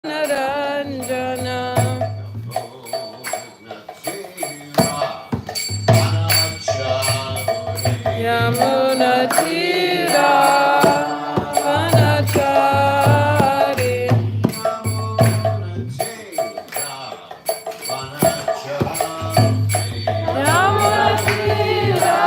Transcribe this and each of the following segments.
Naranjana Yamuna Tira Vanachari Yamuna Tira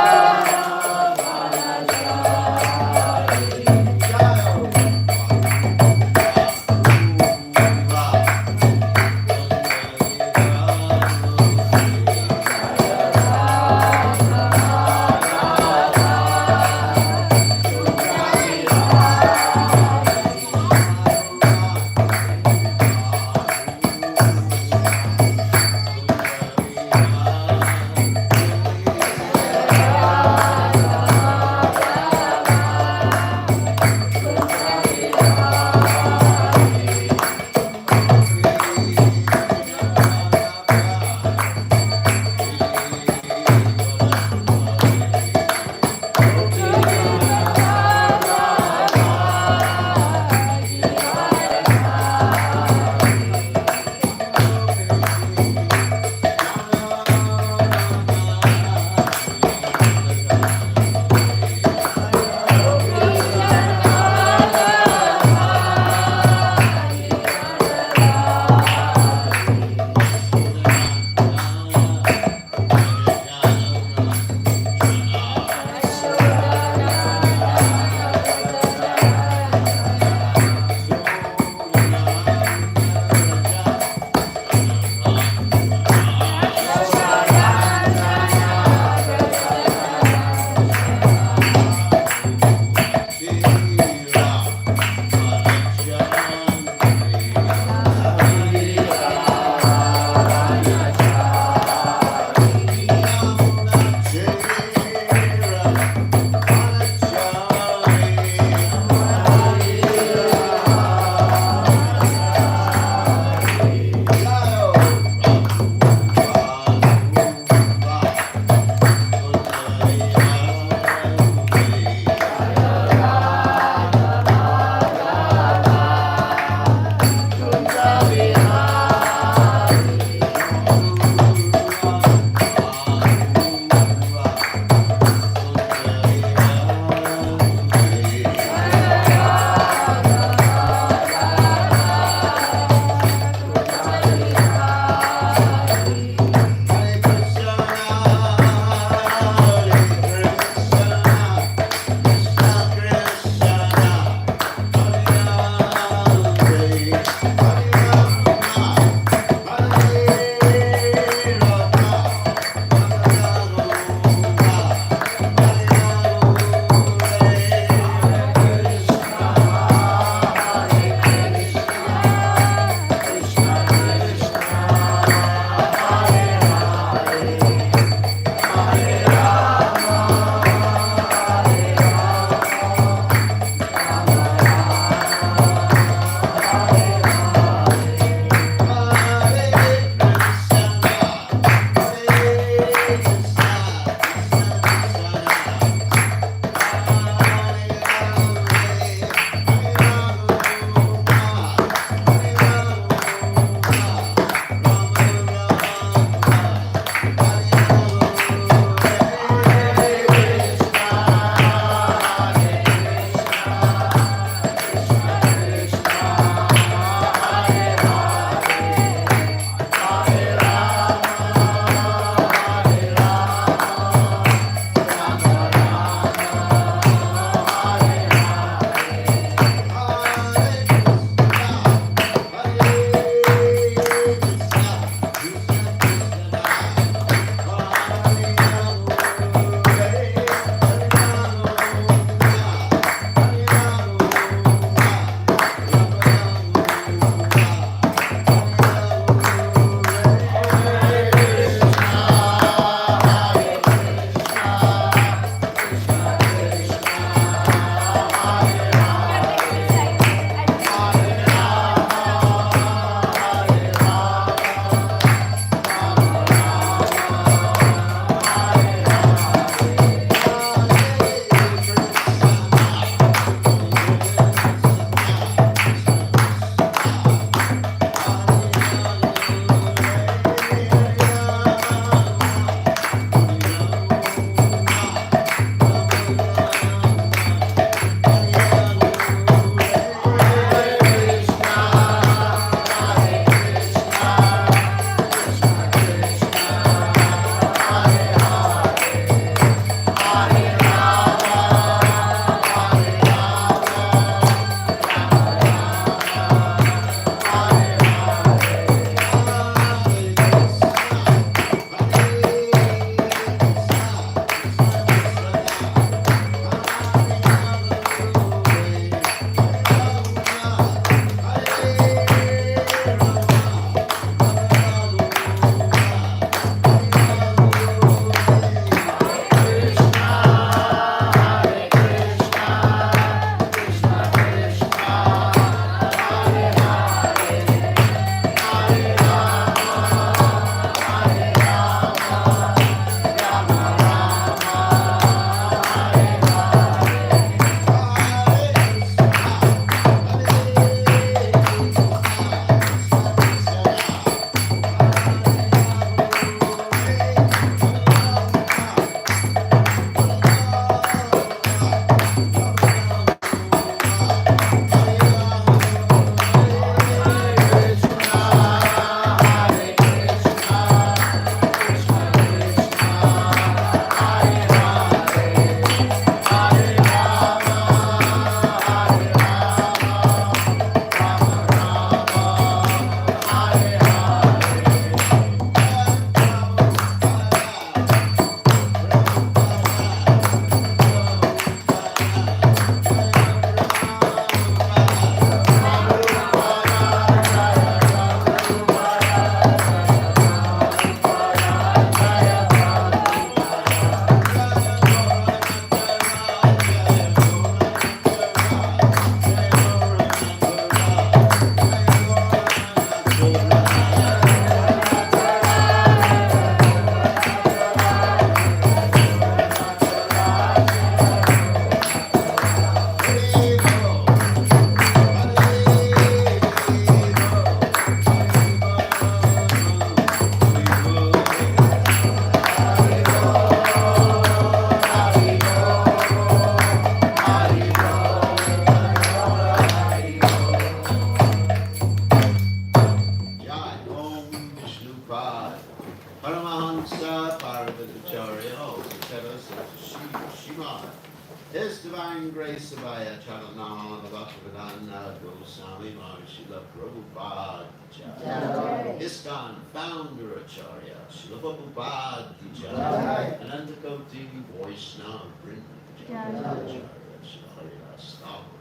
Divine Grace Abhaya Charanam Bhaktivedanta Goswami Mahashila Prabhupada Jai. ISKCON Founder Acharya Srila Prabhupada Jai. Anantakoti Vaishnava Vrinda Jai. Acharya Srila Haridas Thakur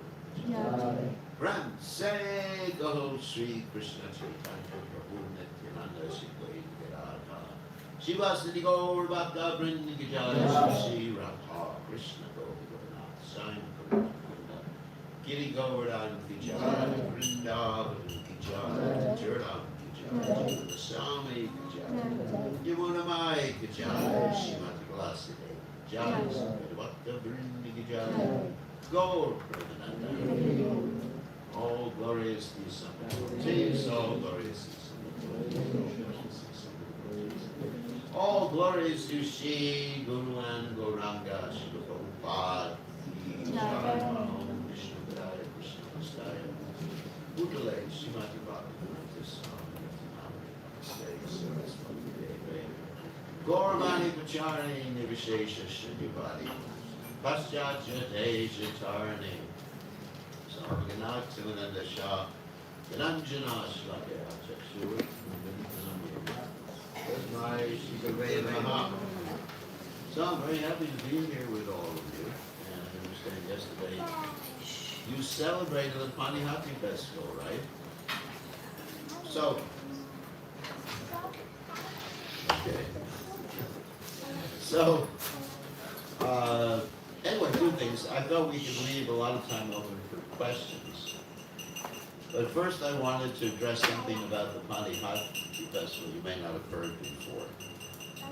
Jai. Ram Say Go Sri Krishna Chaitanya Prabhu Nityananda Shri Radha Shivasati Gaur Bhakta Vrinda Jai. Shri Radha Krishna Giri Govardhan Ki Jai, Vrindavan Ki Jai, Jardhan Ki Jai, Goswami Ki Jai, Yamuna Mai Ki Jai, Shrimati Vilasade Ki Jai, Bhakta Vrinda Ki Jai, Gaur Pramananda. All glorious to some, all glorious to some. All glorious to Shri Guru and Gauranga, Shri Prabhupada. Udale, Shrimati Bhakti, Gauravani Pachari, Nivishesha Shrivati, Paschatya Deja Tarani, Sarganat Sivananda Shah, Gananjana Shlakya Chakshuri, Tasmai Shikaveva. So I'm very happy to be here with all of you. And I understand yesterday you celebrated the Panihati Festival, right? So, okay. So, anyway, two things. I thought we could leave a lot of time open for questions. But first I wanted to address something about the Panihati Festival you may not have heard before.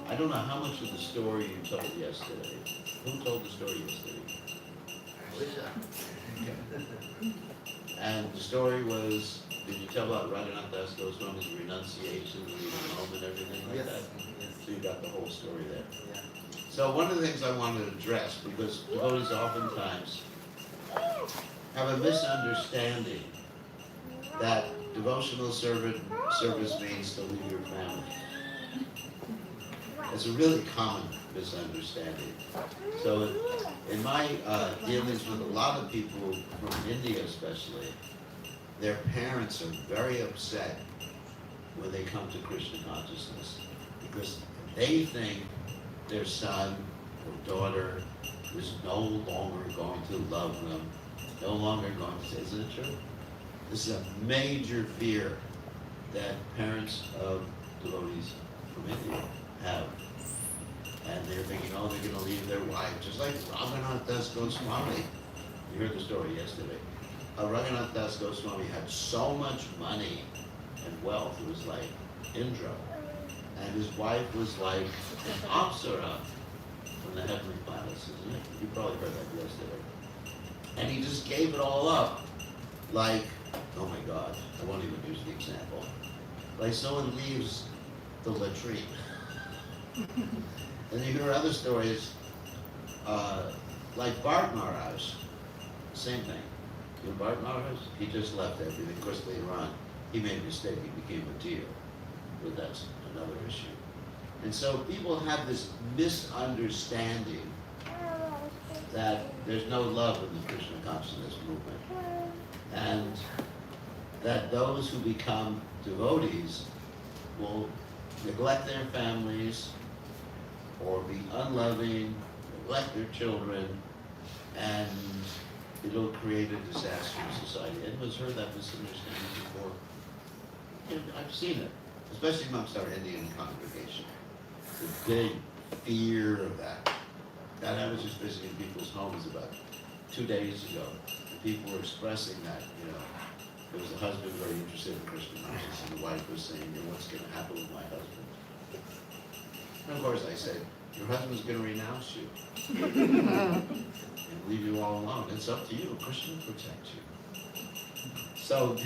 I don't know how much of the story you told yesterday. Who told the story yesterday? And the story was, did you tell about Raghunath Das Goswami's renunciation and leaving home and everything like that? So you got the whole story there. Yeah. So one of the things I wanted to address, because devotees oftentimes have a misunderstanding that devotional service means to leave your family. It's a really common misunderstanding. So in my dealings with a lot of people from India especially, their parents are very upset when they come to Krishna consciousness because they think their son or daughter is no longer going to love them, no longer going to say, isn't it true? This is a major fear that parents of devotees from India have. And they're thinking, oh, they're going to leave their wife, just like Raghunath Das Goswami. You heard the story yesterday. Raghunath Das Goswami had so much money and wealth, it was like Indra. And his wife was like an Apsara from the heavenly planets, isn't it? You probably heard that yesterday. And he just gave it all up, like, oh my God, I won't even use the example. Like someone leaves the latrine. And you hear other stories, like Bart Maharaj, same thing. You know Bart Maharaj? He just left everything. Of course, later on, he made a mistake. He became a deer. But that's another issue. And so people have this misunderstanding that there's no love in the Krishna consciousness movement. And that those who become devotees will neglect their families, or be unloving, neglect their children, and it'll create a disaster in society. Anyone's heard that misunderstanding before? I've seen it, especially amongst our Indian congregation. The big fear of that. And I was just visiting people's homes about 2 days ago. And people were expressing that, there was a husband very interested in Krishna consciousness, and the wife was saying, what's going to happen with my husband? And of course I said, your husband's going to renounce you and leave you all alone. It's up to you. Krishna will protect you. So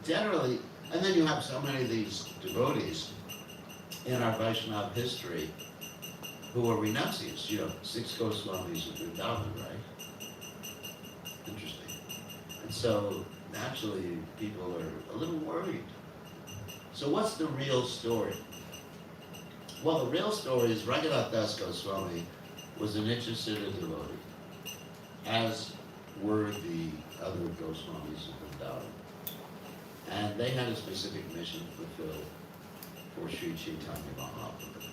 generally, and then you have so many of these devotees in our Vaishnava history who are renunciates. 6 Goswamis of Vrindavan, right? Interesting. And so naturally people are a little worried. So what's the real story? Well, the real story is Raghunath Das Goswami was an Nityasiddha devotee. as were the other Goswamis of Vrindavan. And they had a specific mission to fulfill for Sri Chaitanya Mahaprabhu.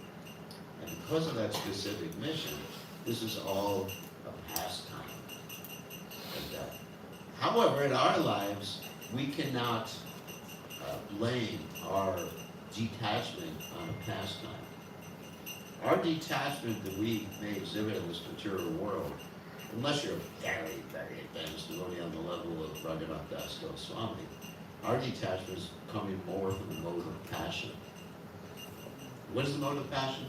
And because of that specific mission, this is all a pastime like that. However, in our lives, we cannot blame our detachment on a pastime. Our detachment that we may exhibit in this material world, unless you're very, very advanced devotee on the level of Raghunath Das Goswami, our detachment is coming more from the mode of passion. What is the mode of passion?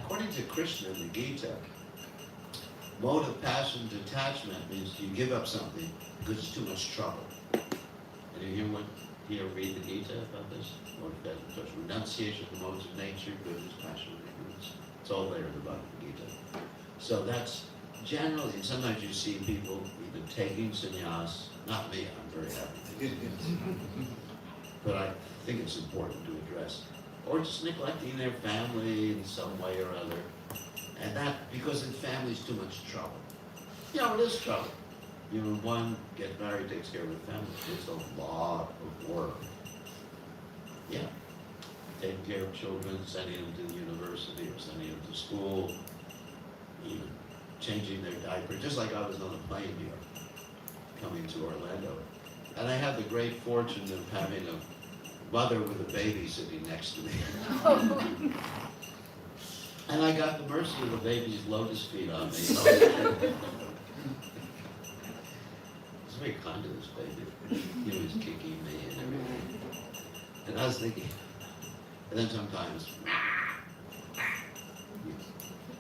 According to Krishna in the Gita, mode of passion detachment means you give up something because it's too much trouble. And you read the Gita about this? Mode of passion, renunciation of the modes of nature, goodness, passion, and ignorance. It's all there in the Bhagavad Gita. So that's generally, and sometimes you see people either taking sannyas, not me, I'm very happy. But I think it's important to address, or just neglecting their family in some way or other. And that, because in family is too much trouble. You know, it is trouble. You know, one gets married, takes care of the family. It's a lot of work. Yeah. Taking care of children, sending them to the university or sending them to school, even changing their diaper, just like I was on a plane here, coming to Orlando. And I had the great fortune of having a mother with a baby sitting next to me. And I got the mercy of the baby's lotus feet on me. It's very kind to this baby. He was kicking me and everything. And I was thinking, and then sometimes,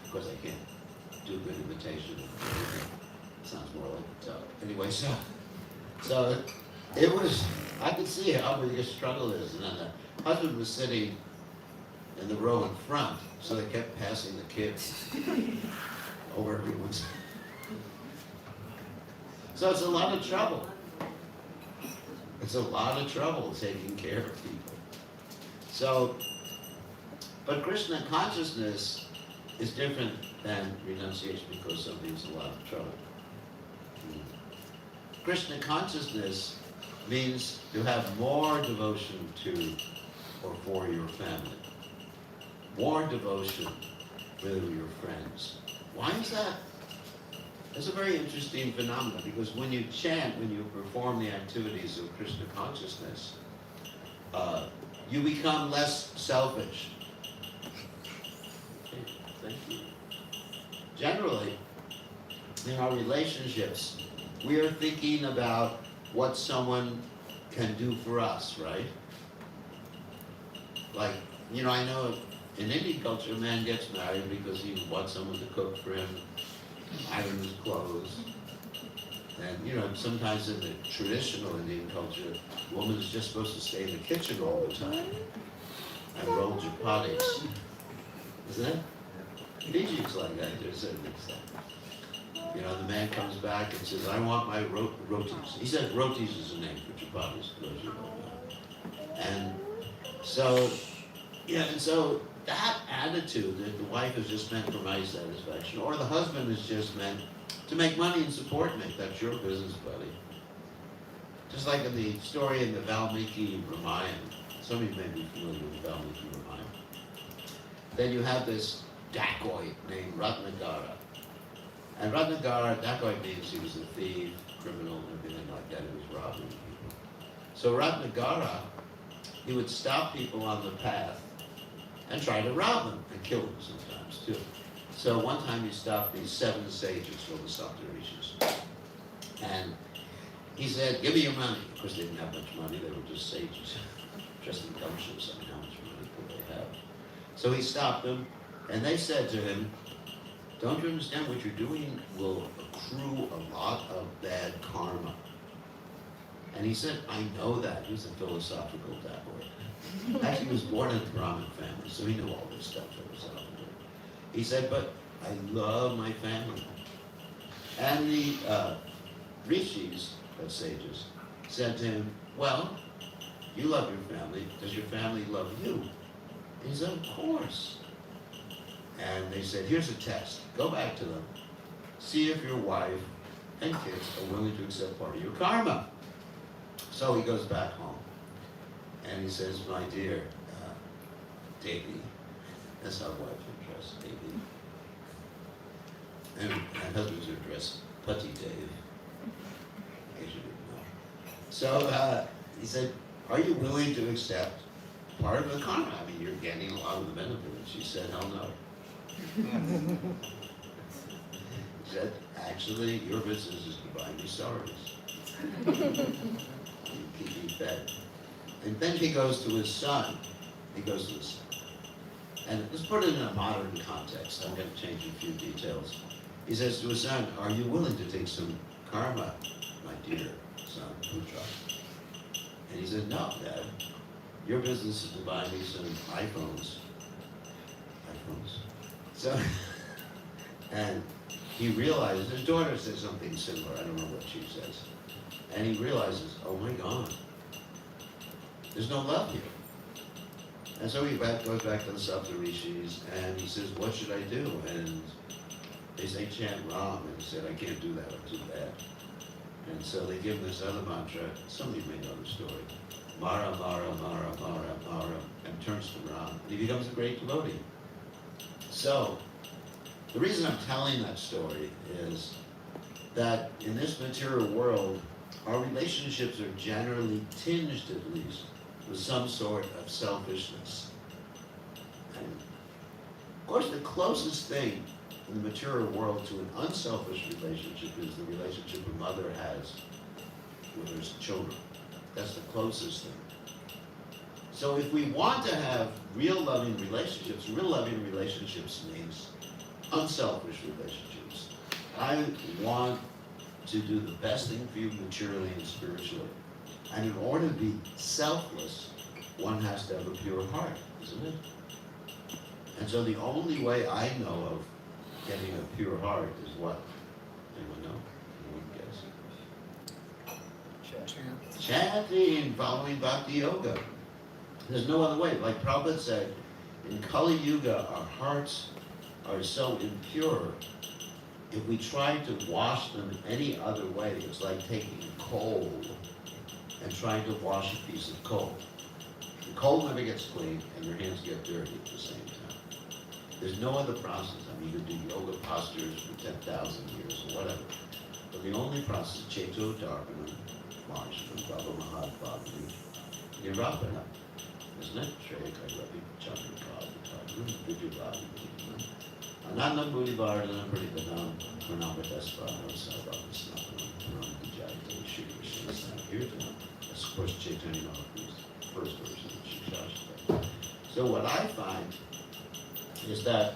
of course I can't do a good imitation. It sounds more like anyway, so it was, I could see how big a struggle is. And then the husband was sitting in the row in front, so they kept passing the kids over everyone's. So it's a lot of trouble. It's a lot of trouble taking care of people. So, but Krishna consciousness is different than renunciation because something's a lot of trouble. Krishna consciousness means to have more devotion to or for your family. More devotion with your friends. Why is that? It's a very interesting phenomenon because when you chant, when you perform the activities of Krishna consciousness, you become less selfish. Okay, thank you. Generally, in our relationships, we are thinking about what someone can do for us, right? Like, you know, I know in Indian culture, a man gets married because he wants someone to cook for him, iron his clothes. And, you know, sometimes in the traditional Indian culture, a woman is just supposed to stay in the kitchen all the time and roll chapatis. Isn't it? Fiji's like that to a certain extent. You know, the man comes back and says, I want my rotis. He said rotis is a name for chapatis, for those who don't know. And so, yeah, and so that attitude that the wife is just meant for my satisfaction, or the husband is just meant to make money and support me. That's your business, buddy. Just like in the story in the Valmiki Ramayana. Some of you may be familiar with the Valmiki Ramayana. Then you have this dacoit named Ratnagara. And Ratnagara, dacoit means he was a thief, criminal, and everything like that. He was robbing people. So Ratnagara, he would stop people on the path and try to rob them and kill them sometimes too. So one time he stopped these 7 sages, or the Saptarishis, and he said, give me your money. Of course they didn't have much money, they were just sages, dressed in gumshoes, I mean, how much money could they have? So he stopped them, and they said to him, don't you understand what you're doing will accrue a lot of bad karma? And he said, I know that. He was a philosophical dacoit. Actually, he was born in a Brahmin family, so he knew all this stuff philosophically. He said, but I love my family. And the rishis, the sages, said to him, well, you love your family. Does your family love you? He said, of course. And they said, here's a test. Go back to them see if your wife and kids are willing to accept part of your karma. So he goes back home, and he says, my dear Devi, that's how wives are dressed, Devi. And husbands are dressed Pati Dev. As you didn't know. So he said, are you willing to accept part of the karma? I mean, you're getting a lot of the benefit. And she said, hell no. He said, actually, your business is to buy me stories. You keep me fed. And then he goes to his son. And let's put it in a modern context. I'm going to change a few details. He says to his son, are you willing to take some karma, my dear son, Putra? And he said, no, Dad. Your business is to buy me some iPhones. So, and he realizes, his daughter says something similar, I don't know what she says. And he realizes, oh my God, there's no love here. And so he goes back to the Saptarishis, and he says, what should I do? And they say, chant Ram. And he said, I can't do that, I'm too bad. And so they give him this other mantra, some of you may know the story. Mara, Mara, Mara, Mara, Mara, and turns to Ram, and he becomes a great devotee. So, the reason I'm telling that story is that in this material world, our relationships are generally tinged, at least, with some sort of selfishness. And of course, the closest thing in the material world to an unselfish relationship is the relationship a mother has with her children. That's the closest thing. So if we want to have real loving relationships means unselfish relationships. I want to do the best thing for you materially and spiritually. And in order to be selfless, one has to have a pure heart, isn't it? And so the only way I know of getting a pure heart is what? Anyone know? Anyone guess? Chanting, following bhakti yoga. There's no other way. Like Prabhupada said, in Kali Yuga, our hearts are so impure. If we try to wash them any other way, it's like taking coal and trying to wash a piece of coal. The coal never gets clean, and your hands get dirty at the same time. There's no other process. I mean, you can do yoga postures for 10,000 years or whatever. But the only process, Cheto Dharmana, Marshma, Baba Mahad Bhavani, Nirvapana. Isn't it? Shreya Kairapi, Chandra Kadi, Vidyavadi, Ananda Buddhi Vardhana, Pradipana, Pranamatasvana, Sarvaka Snapana, Pranamajayate, Shri Krishna, Sankirtana. That's of course Chaitanya Mahaprabhu's first verse of the Shikshashta. So what I find is that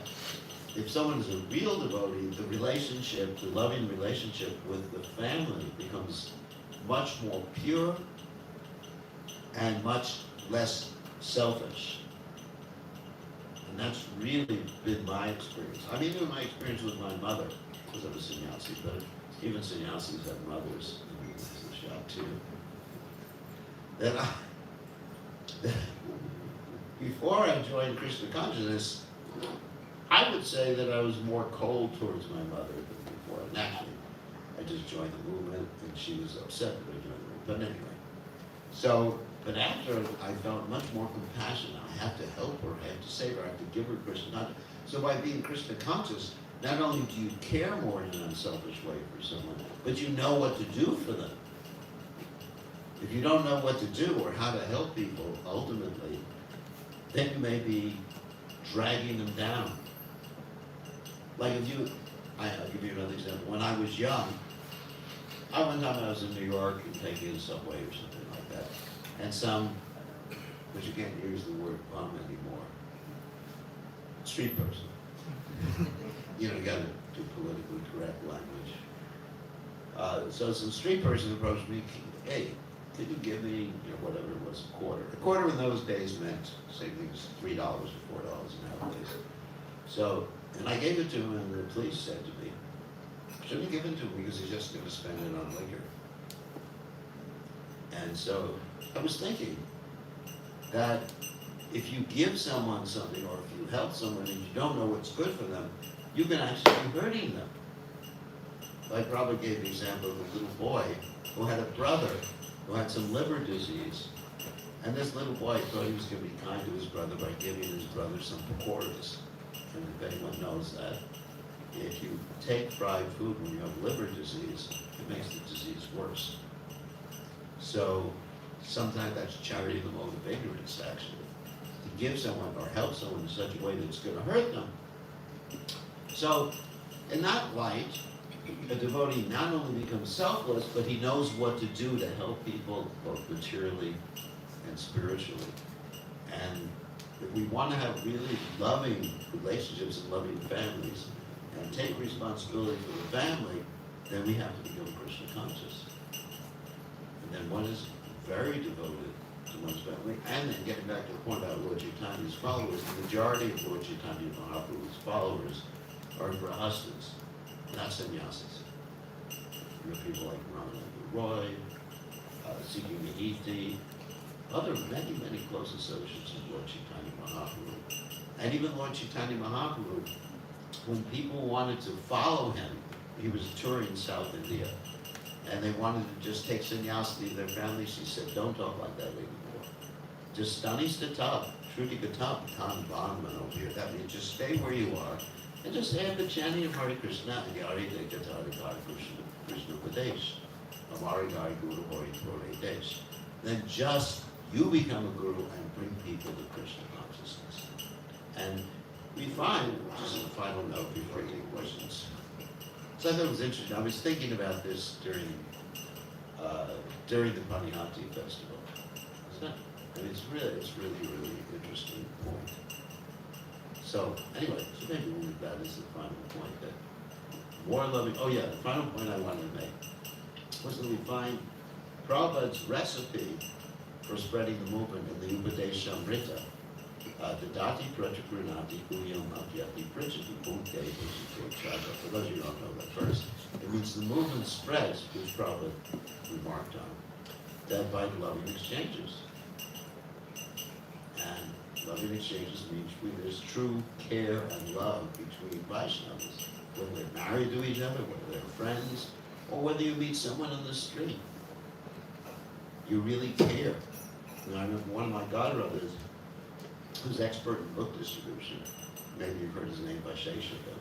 if someone is a real devotee, the relationship, the loving relationship with the family becomes much more pure and much less selfish. And that's really been my experience. I mean, even my experience with my mother, because I'm a sannyasi, but even sannyasis have mothers in the shop too. That before I joined Krishna consciousness, I would say that I was more cold towards my mother than before. And actually, I just joined the movement, and she was upset that I joined the movement. But anyway, so, but after I felt much more compassion. I have to help her, I have to save her, I have to give her Krishna. So by being Krishna conscious, not only do you care more in an unselfish way for someone, but you know what to do for them. If you don't know what to do or how to help people, ultimately, then you may be dragging them down. Like if you, I'll give you another example. When I was young, one time I was in New York and taking a subway or something like that, and but you can't use the word bum anymore, street person. You gotta do politically correct language. So some street person approached me, hey, could you give me, whatever it was, a quarter? A quarter in those days meant, say things $3 or $4 nowadays. So, and I gave it to him, and the police said to me, shouldn't give it to him because he's just going to spend it on liquor. And so I was thinking that if you give someone something, or if you help someone and you don't know what's good for them, you can actually be hurting them. like Prabhupada gave the example of a little boy who had a brother who had some liver disease. And this little boy thought he was going to be kind to his brother by giving his brother some pakoras. And if anyone knows that, if you take fried food when you have liver disease, it makes the disease worse. So sometimes that's charity of the mode of ignorance, actually. To give someone or help someone in such a way that it's going to hurt them. So in that light, a devotee not only becomes selfless, but he knows what to do to help people both materially and spiritually. And if we want to have really loving relationships and loving families and take responsibility for the family, then we have to become Krishna conscious. And then one is very devoted to one's family. And then getting back to the point about Lord Chaitanya's followers, the majority of Lord Chaitanya Mahaprabhu's followers are grahastas, not sannyasis. You know, people like Ramananda Roy, C.K. Mahiti, other many, many close associates of Lord Chaitanya Mahaprabhu. And even Lord Chaitanya Mahaprabhu, when people wanted to follow him, he was touring South India, and they wanted to just take sannyas to their families. He said, don't talk like that anymore. Just stani statab, shruti gatab, tan bhanman over here. That means just stay where you are, and just add the chanting of Hare Krishna and Yari de Gatari Hare Krishna, Krishna Pradesh, Amari Gari Guru Hori Tore Desh. Then just you become a guru and bring people to Krishna consciousness. And we find, just a final note before I take questions. So I thought it was interesting. I was thinking about this during the Panihanti festival. I mean, it's really interesting point. So anyway, so maybe we'll leave that as the final point. That more loving. Oh yeah, the final point I wanted to make was that we find Prabhupada's recipe for spreading the movement in the Upadeshamrita. Dadati Prachakrunati Kuyam Akyati Prichati Punkte Chaga. For those of you who don't know that first, it means the movement spreads, which Prabhupada remarked on, that by loving exchanges. And loving exchanges means there's true care and love between Vaishnavas, whether they're married to each other, whether they're friends, or whether you meet someone on the street. You really care. And I remember one of my godbrothers, who's expert in book distribution, maybe you've heard his name by Sheshika.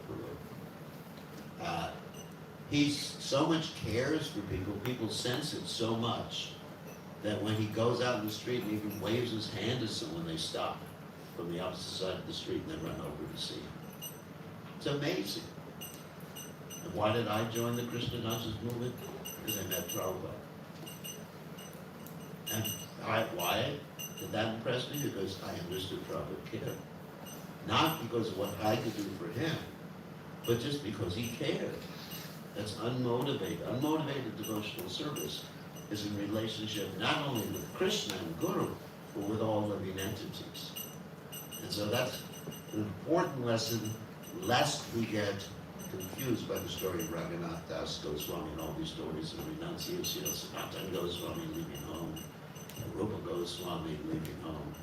He so much cares for people, people sense it so much, that when he goes out in the street and even waves his hand to someone, they stop from the opposite side of the street and they run over to see him. It's amazing. And why did I join the Krishna consciousness movement? Because I met Prabhupada. And why did that impress me? Because I understood Prabhupada cared. Not because of what I could do for him, but just because he cared. That's unmotivated. Unmotivated devotional service is in relationship not only with Krishna and Guru, but with all living entities. And so that's an important lesson, lest we get confused by the story of Raghunath Das Goswami and all these stories of renunciation, Sanatana Goswami leaving home, Rupa Goswami leaving home.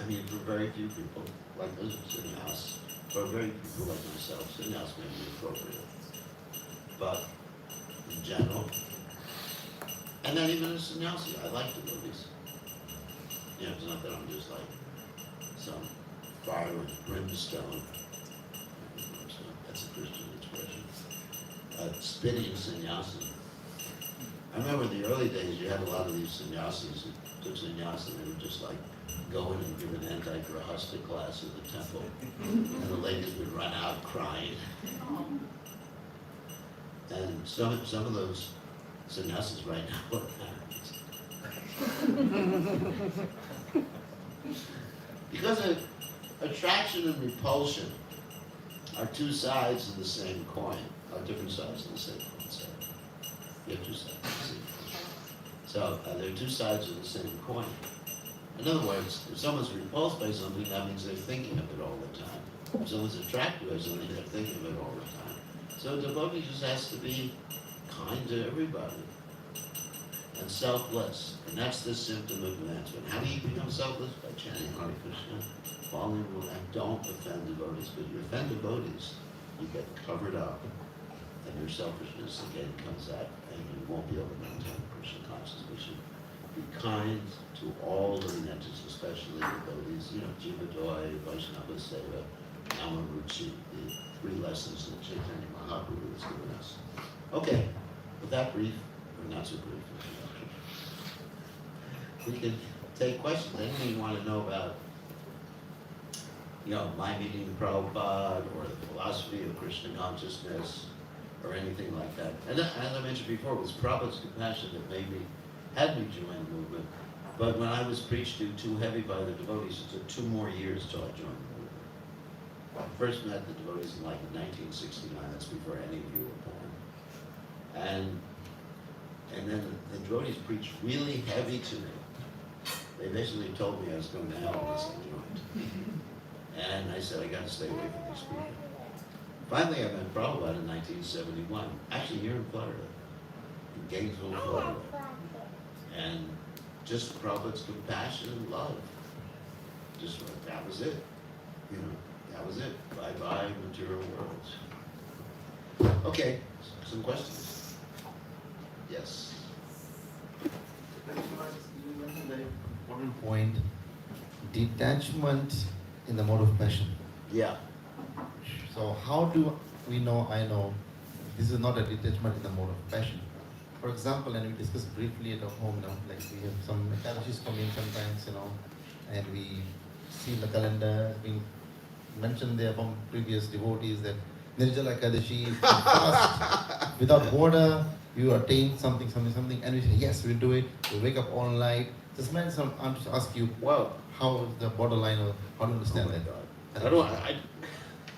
I mean, for very few people, like those sannyas, for very few people like myself, sannyas may be appropriate. But in general, and then even as sannyasi, I like devotees. You know, it's not that I'm just like some fire and brimstone. That's a Christian expression. Spitting sannyasi. I remember in the early days, you had a lot of these sannyasis who took sannyas and they would just like go in and give an anti-grahasta class at the temple. And the ladies would run out crying. And some of those sannyasis right now are married. Because attraction and repulsion are two sides of the same coin, are different sides of the same coin. So you have two sides of the same coin. So they're two sides of the same coin. In other words, if someone's repulsed by something, that means they're thinking of it all the time. If someone's attracted by something, they're thinking of it all the time. So a devotee just has to be kind to everybody and selfless. And that's the symptom of advancement. How do you become selfless? By chanting Hare Krishna, following the rule, and don't offend devotees. Because you offend devotees, you get covered up and your selfishness again comes out, and you won't be able to maintain Krishna consciousness. We should be kind to all the lineages, especially the devotees, Jiva Doi, Vaishnava Seva, Namaruchi, the 3 lessons that Chaitanya Mahaprabhu has given us. Okay, with that brief, or not so brief introduction, we can take questions. Anything you want to know about, my meeting Prabhupada, or the philosophy of Krishna consciousness, or anything like that. And as I mentioned before, it was Prabhupada's compassion that had me join the movement. But when I was preached to too heavy by the devotees, it took 2 more years till I joined the movement. I first met the devotees in 1969. That's before any of you were born. And then the devotees preached really heavy to me. They basically told me I was going to hell unless I joined. And I said, I got to stay away from these people. Finally, I met Prabhupada in 1971, actually here in Florida, in Gainesville, Florida. And just Prabhupada's compassion and love. That was it. That was it. Bye-bye, material world. Okay, some questions? Yes. You mentioned a very important point, detachment in the mode of passion. Yeah. So how do we know, I know, this is not a detachment in the mode of passion? For example, and we discussed briefly at home, like we have some Ekadashis come in sometimes, and we see in the calendar, being mentioned there from previous devotees that Nirjala Ekadashi, fast, without water, you attain something, and we say, yes, we do it, we wake up all night. Just man, I want to ask you, Well, how is the borderline, or how to understand that?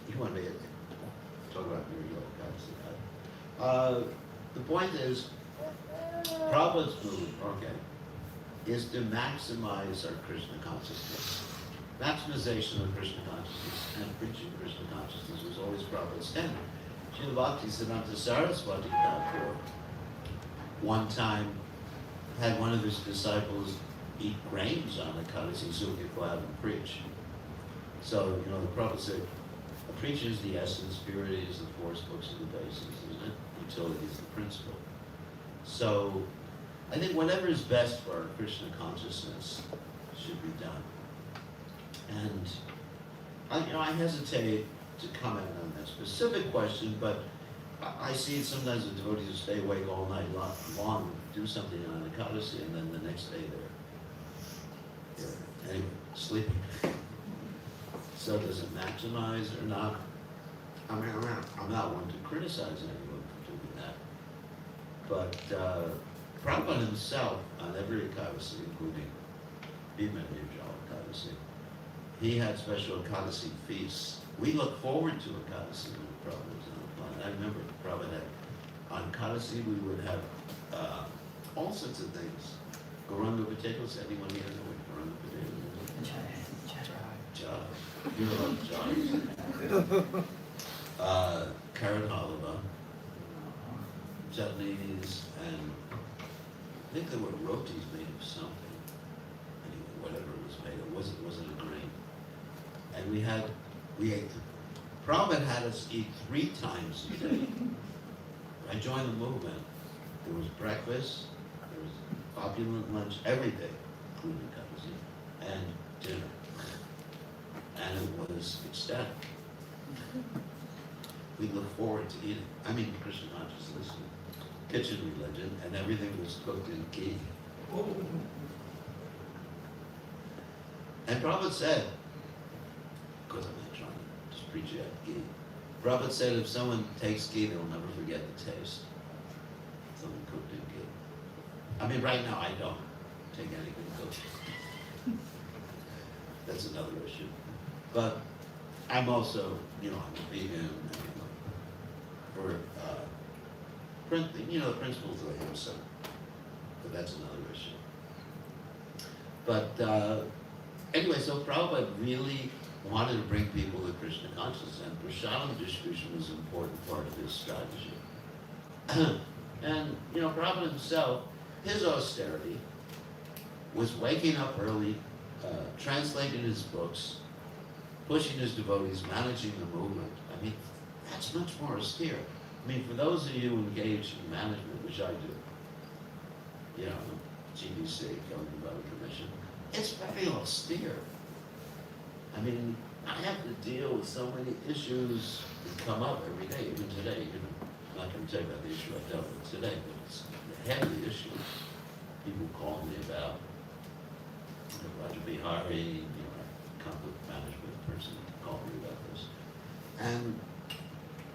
You want me to talk about Nirjala Ekadashi? The point is, Prabhupada's move, is to maximize our Krishna consciousness. Maximization of Krishna consciousness and preaching Krishna consciousness was always Prabhupada's standard. Srila Bhaktisiddhanta Saraswati Thakur one time had one of his disciples eat grains on Ekadasi so he could go out and preach. So, the Prabhupada said, a preacher is the essence, purity is the force, books are the basis, isn't it? Utility is the principle. So, I think whatever is best for our Krishna consciousness should be done. And, I hesitate to comment on that specific question, but I see sometimes the devotees who stay awake all night long, do something on Ekadasi, and then the next day they're sleeping. So does it maximize or not? I'm not one to criticize anyone for doing that. But Prabhupada himself, on every Ekadasi, including Bhima Nirjala Ekadasi, he had special Ekadasi feasts. We look forward to Ekadasi when Prabhupada was on the planet. I remember Prabhupada had, on Ekadasi we would have all sorts of things. Goranga potatoes, anyone here know what Goranga potatoes is? Jai. You know what jai is. Carrot halva, chutneys, and I think there were rotis made of something. Anyway, whatever it was made of, wasn't a grain. And we ate, Prabhupada had us eat 3 times a day. I joined the movement. There was breakfast, there was opulent lunch every day, including Ekadasi, and dinner. And it was ecstatic. We look forward to eating. I mean, Krishna consciousness, kitchen religion, and everything was cooked in ghee. And Prabhupada said, of course I'm not trying to just preach you out ghee. Prabhupada said if someone takes ghee, they'll never forget the taste. Something cooked in ghee. I mean, right now I don't take anything cooked. That's another issue. But I'm also, I'm a vegan, for the principles of ahimsa. But that's another issue. But anyway, so Prabhupada really wanted to bring people to Krishna consciousness, and prasadam distribution was an important part of his strategy. And, Prabhupada himself, his austerity was waking up early, translating his books, pushing his devotees, managing the movement. I mean, that's much more austere. I mean, for those of you engaged in management, which I do, you know, GBC, Government Development Commission, it's very austere. I mean, I have to deal with so many issues that come up every day, even today. I'm not going to tell you about the issue I dealt with today, but it's the heavy issue people call me about. Roger Bihari, you know, a conflict management person called me about this. And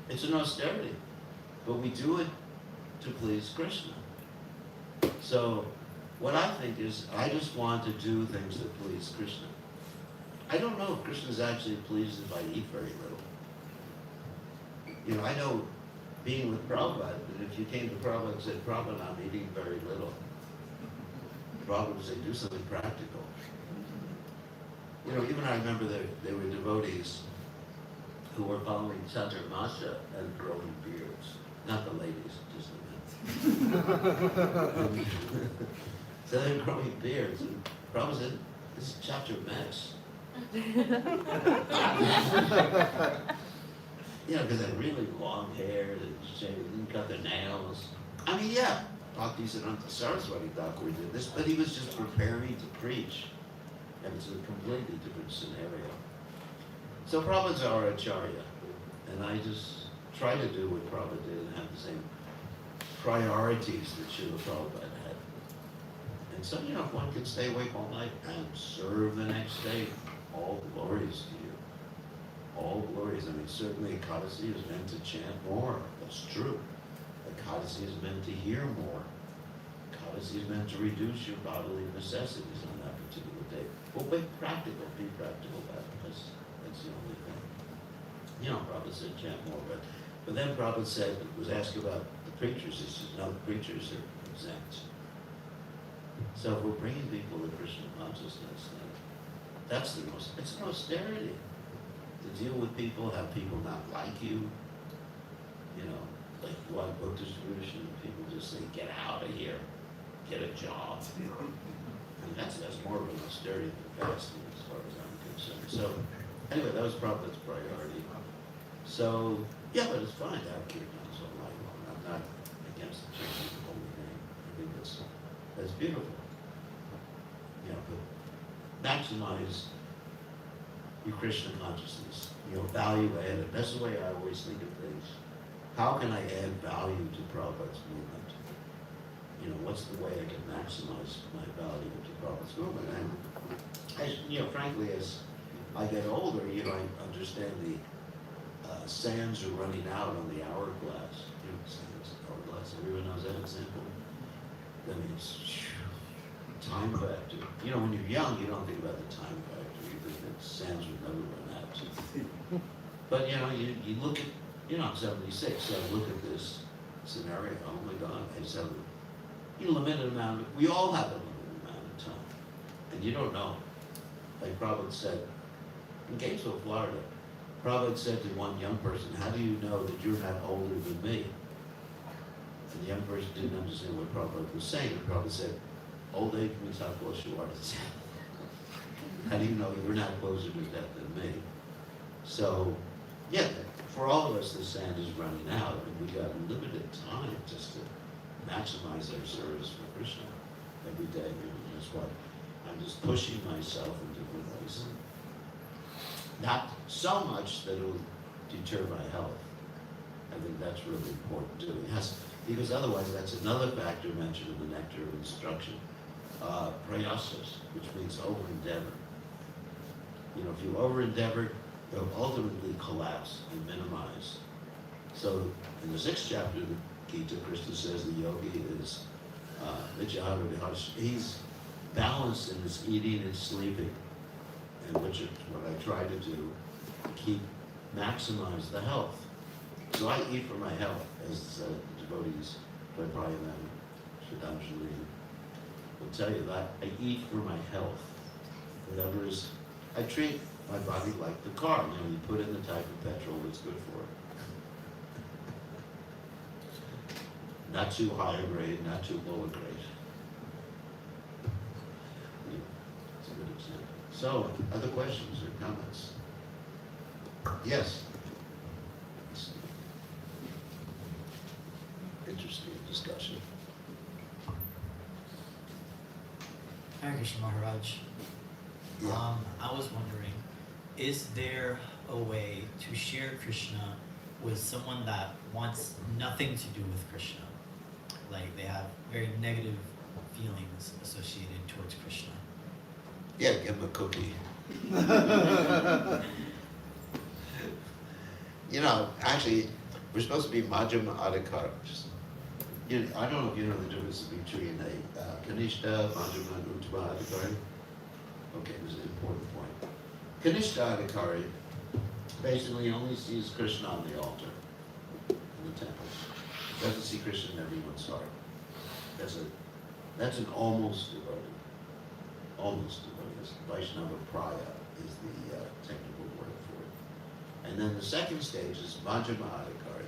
it's an austerity, but we do it to please Krishna. So what I think is, I just want to do things that please Krishna. I don't know if Krishna's actually pleased if I eat very little. You know, I know being with Prabhupada, that if you came to Prabhupada and said, Prabhupada, I'm eating very little, Prabhupada would say, do something practical. You know, even I remember there were devotees who were following Chaturmasha and growing beards. Not the ladies, just the men. So they were growing beards, and Prabhupada said, this is Chaturmas. You know, because they had really long hair, they didn't cut their nails. I mean, yeah, Bhaktisiddhanta Saraswati Thakur did this, but he was just preparing to preach. And it's a completely different scenario. So Prabhupada's our Acharya, and I just try to do what Prabhupada did and have the same priorities that Srila Prabhupada had. And so, you know, if one can stay awake all night and serve the next day, all glories to you. All glories. I mean, certainly Ekadasi is meant to chant more. That's true. Ekadasi is meant to hear more. Ekadasi is meant to reduce your bodily necessities on that particular day. Well, be practical about it. That's the only thing. You know, Prabhupada said chant more, but then Prabhupada said, was asked about the preachers. He says, no, the preachers are exempt. So if we're bringing people to Krishna consciousness, then that's it's an austerity. To deal with people, have people not like you, you know, like you want book distribution, people just say, get out of here, get a job. And that's more of an austerity than fasting as far as I'm concerned. So anyway, that was Prabhupada's priority. So yeah, but it's fine to have kirtans all night long. I'm not against the chanting of the holy name. I think that's beautiful. You know, but maximize your Krishna consciousness. You know, value added. That's the way I always think of things. How can I add value to Prabhupada's movement? You know, what's the way I can maximize my value to Prabhupada's movement? And as, you know, frankly, as I get older, you know, I understand the sands are running out on the hourglass. You know, sands, hourglass, everyone knows that example? That means time factor. You know, when you're young, you don't think about the time factor. You think that sands would never run out. But, you know, you look at, you know, I'm 76, so I look at this scenario, oh my God, I just have a limited amount of, we all have a limited amount of time. And you don't know. Like Prabhupada said, in Gainesville, Florida, Prabhupada said to one young person, how do you know that you're not older than me? And the young person didn't understand what Prabhupada was saying. And Prabhupada said, old age means how close you are to death. How do you know you're not closer to death than me? So, yeah, for all of us, the sand is running out, and we got limited time just to maximize our service for Krishna every day. That's what I'm just pushing myself in different ways. Not so much that it'll deter my health. I think that's really important too. Yes, because otherwise that's another factor mentioned in the Nectar of Instruction. Prayasas, which means over-endeavor. You know, if you over-endeavor, you'll ultimately collapse and minimize. So in the 6th chapter of the Gita, Krishna says the yogi is Vichara Viharsh. He's balanced in his eating and sleeping, and which is what I try to do to maximize the health. So I eat for my health, as the devotees, Prabhupada and Shraddhanjali will tell you that. I eat for my health. Whatever is, I treat my body like the car. You know, you put in the type of petrol that's good for it. Not too high a grade, not too low a grade. Yeah, it's a good example. So, other questions or comments? Yes. Hare Krishna Maharaj. Yeah. I was wondering, is there a way to share Krishna with someone that wants nothing to do with Krishna? Like they have very negative feelings associated towards Krishna. Yeah, give him a cookie. You know, actually, we're supposed to be Majjhima Adhikara. I don't know if you know the difference between a Kanishta, Majjhima, and Uttama Adhikari. Okay, this is an important point. Kanishta Adhikari basically only sees Krishna on the altar in the temple. Doesn't see Krishna in everyone's heart. That's an almost devotee. Almost devotee. Vaishnava Praya is the technical word for it. And then the second stage is Majjhima Adhikari.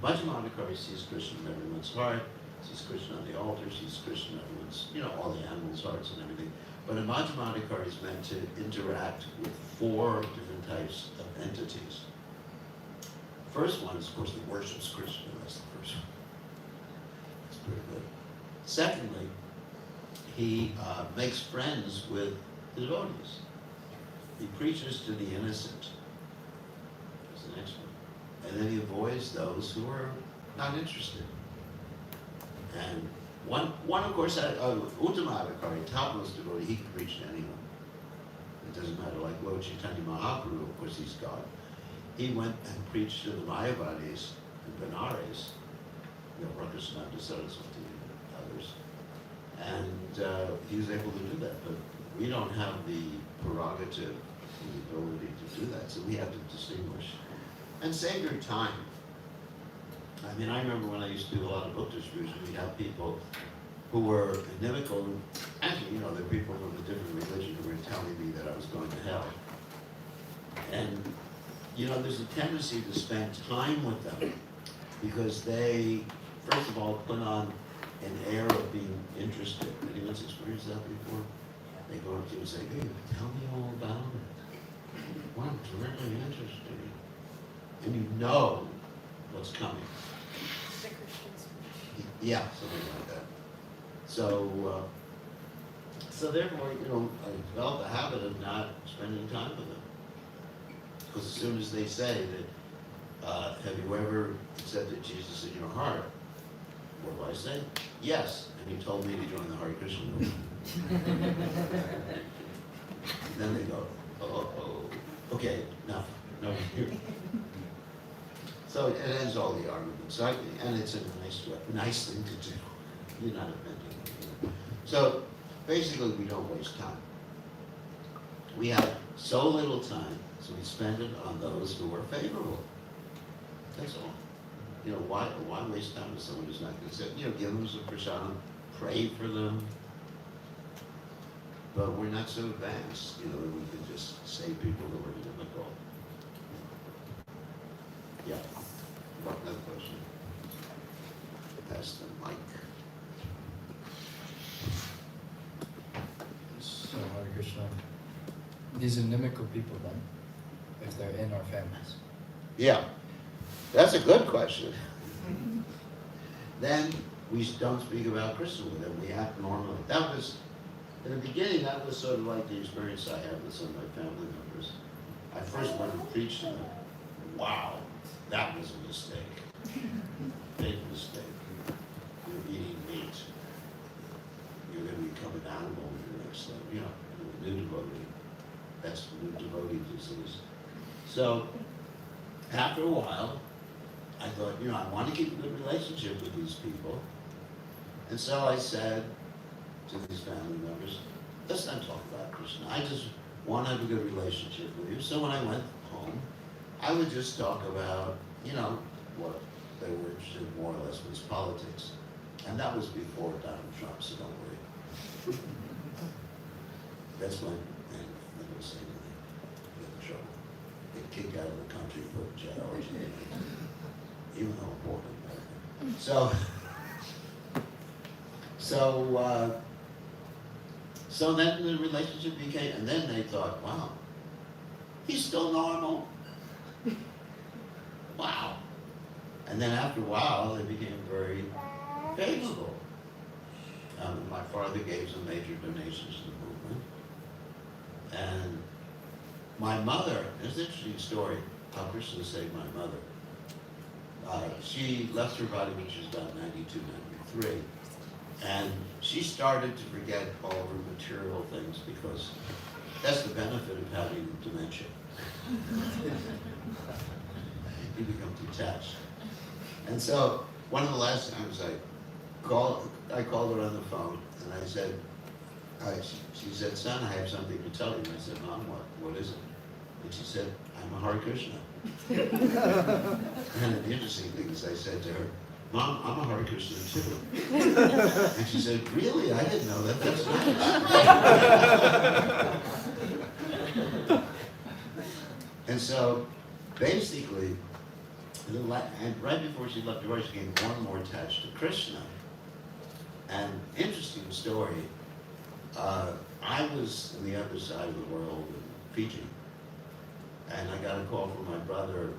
Majjhima Adhikari sees Krishna in everyone's heart, sees Krishna on the altar, sees Krishna in everyone's, all the animals' hearts and everything. But a Majjhima Adhikari is meant to interact with 4 different types of entities. First one is, of course, he worships Krishna. That's the first one. That's pretty good. Secondly, he makes friends with the devotees. He preaches to the innocent. That's the next one. And then he avoids those who are not interested. And one of course, Uttama Adhikari, topmost devotee, he can preach to anyone. It doesn't matter, like Lord Chaitanya Mahaprabhu, of course he's God. He went and preached to the Mayavadis in Benares, Rakhishnanda Saraswati and others. And he was able to do that, but we don't have the prerogative, the ability to do that, so we have to distinguish. And save your time. I mean, I remember when I used to do a lot of book distribution, we'd have people who were inimical. Actually, there were people from a different religion who were telling me that I was going to hell. And, there's a tendency to spend time with them because they, first of all, put on an air of being interested. Anyone's experienced that before? They go up to you and say, hey, tell me all about it. Well, I'm terribly interested. And you know what's coming. Yeah, something like that. So therefore, I developed a habit of not spending time with them. Because as soon as they say that, have you ever accepted Jesus in your heart? What do I say? Yes. And he told me to join the Hare Krishna movement. Then they go, oh, okay, no. So it ends all the arguments. And it's a nice thing to do. You're not offending. So basically, we don't waste time. We have so little time, so we spend it on those who are favorable. That's all. Why waste time with someone who's not going to say, give them some prasadam, pray for them. But we're not so advanced, that we can just say people who are inimical. Yeah. Another question. Pass the mic. So, Hare Krishna. These inimical people then, if they're in our families. Yeah. That's a good question. Then we don't speak about Krishna with them. We act normally. That was, in the beginning, that was sort of like the experience I had with some of my family members. I first went and preached to them. Wow, that was a mistake. Big mistake. You're eating meat. You're going to become an animal in your next life. A new devotee. That's new devotee disease. So, after a while, I thought, I want to keep a good relationship with these people. And so I said to these family members, let's not talk about Krishna. I just want to have a good relationship with you. So when I went home, I would just talk about, what they were interested in more or less was politics. And that was before Donald Trump, so don't worry. That's when, and I don't say anything, get in trouble. Get kicked out of the country, put in jail, or anything. Even though I'm born in America. So then the relationship became, and then they thought, wow, he's still normal. Wow. And then after a while, they became very favorable. My father gave some major donations to the movement. And my mother, it's an interesting story how Krishna saved my mother. She left her body when she was about 92, 93. And she started to forget all of her material things because that's the benefit of having dementia. You become detached. And so one of the last times I called her on the phone and I said, she said, son, I have something to tell you. And I said, Mom, what is it? And she said, I'm a Hare Krishna. And the interesting thing is I said to her, Mom, I'm a Hare Krishna too. And she said, really? I didn't know that. That's nice. And so basically, and right before she left the world, she became more and more attached to Krishna. And interesting story, I was on the other side of the world in Fiji, and I got a call from my brother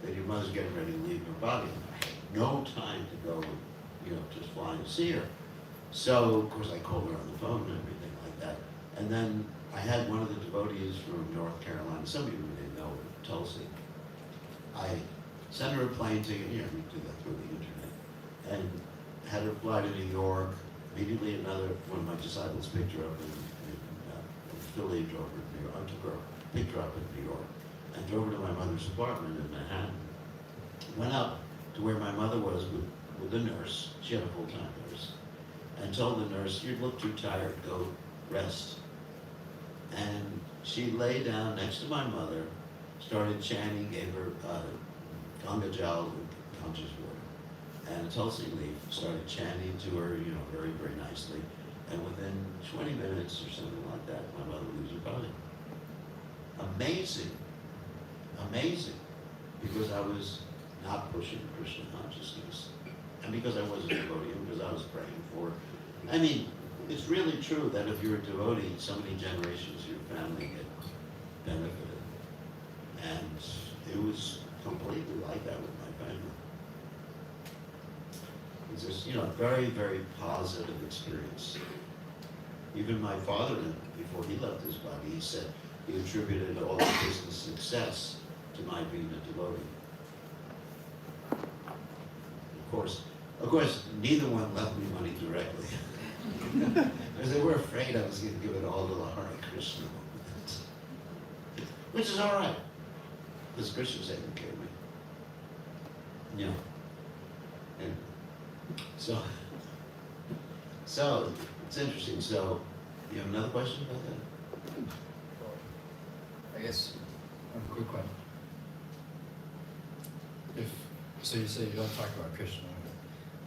that your mother's getting ready to leave her body. I had no time to go, just fly and see her. So, of course, I called her on the phone and everything like that. And then I had one of the devotees from North Carolina, some of you may know her, Tulsi. I sent her a plane ticket, we do that through the internet, and had her fly to New York. Immediately one of my disciples picked her up in Philly, drove her to New York. I took her, picked her up in New York, and drove her to my mother's apartment in Manhattan. Went up to where my mother was with the nurse. She had a full-time nurse, and told the nurse, you look too tired, go rest. And she lay down next to my mother, started chanting, gave her Ganga Jal, conscious water, and Tulsi leaf, started chanting to her, very, very nicely. And within 20 minutes or something like that, my mother leaves her body. Amazing, amazing, because I was not pushing Krishna consciousness, and because I wasn't a devotee, and because I was praying for. I mean, it's really true that if you're a devotee, so many generations of your family get benefited, and it was completely like that with my family. It's just, very, very positive experience. Even my father, before he left his body, he said he attributed all of his success to my being a devotee. Of course, neither one left me money directly. Because they were afraid I was going to give it all to the Hare Krishna movement. Which is all right, because Krishna's taking care of me. And so it's interesting. So, you have another question about that? I guess a quick one. So you say you don't talk about Krishna,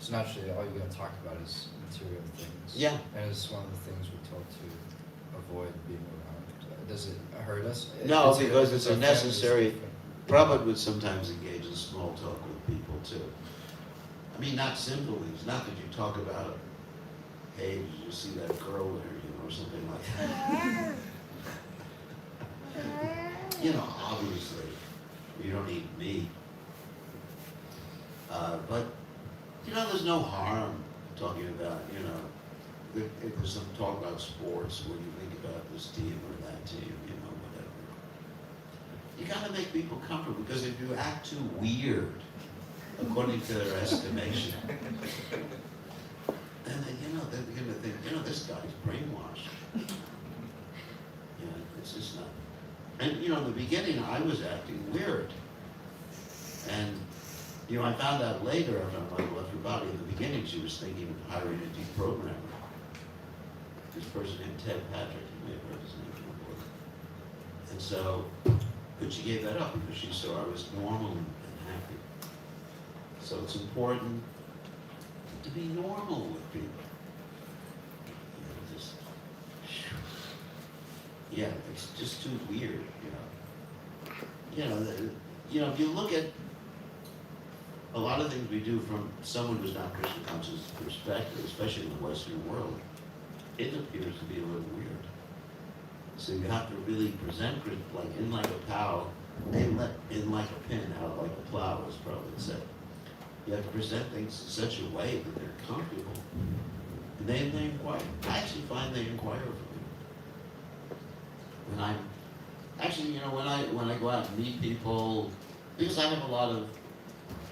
so naturally all you're going to talk about is material things. Yeah. And it's one of the things we're told to avoid being around. Does it hurt us? No, because it's our a necessary. family's- Prabhupada would sometimes engage in small talk with people too. I mean, not simple things. Not that you talk about, hey, did you see that girl there, or something like that. Obviously, you don't need me. But, there's no harm talking about, if there's some talk about sports, what do you think about this team or that team, whatever. You gotta make people comfortable, because if you act too weird, according to their estimation, then they're gonna think, this guy's brainwashed. It's just not. And in the beginning, I was acting weird, and I found out later after my mother left her body. In the beginning, she was thinking of hiring a deprogrammer. This person named Ted Patrick, you may have heard his name before. And so, but she gave that up because she saw I was normal and happy. So it's important to be normal with people. It's just too weird, if you look at a lot of things we do from someone who's not Krishna conscious perspective, especially in the Western world, it appears to be a little weird. So you have to really present Krishna like in like a plow, in like a pin, out like a plow, as Prabhupada said. You have to present things in such a way that they're comfortable. And they inquire. I actually find they inquire for me. When I'm actually, when I go out and meet people, because I have a lot of,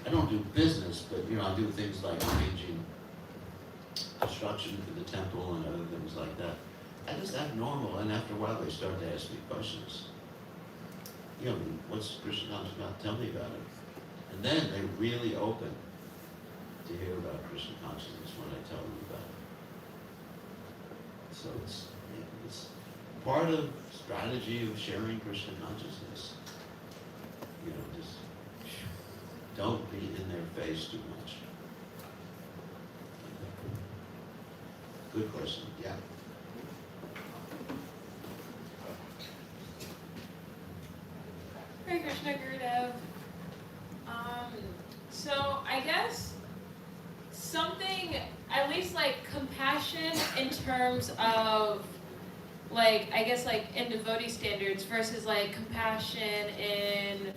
I don't do business, but I do things like arranging construction for the temple and other things like that. I just act normal, and after a while they start to ask me questions. What's Krishna consciousness about? Tell me about it. And then they're really open to hear about Krishna consciousness when I tell them about it. So it's part of strategy of sharing Krishna consciousness. Just don't be in their face too much. Good question. Yeah. Hare Krishna, Gurudev. So I guess something, at least like compassion in terms of like, I guess like in devotee standards versus like compassion in,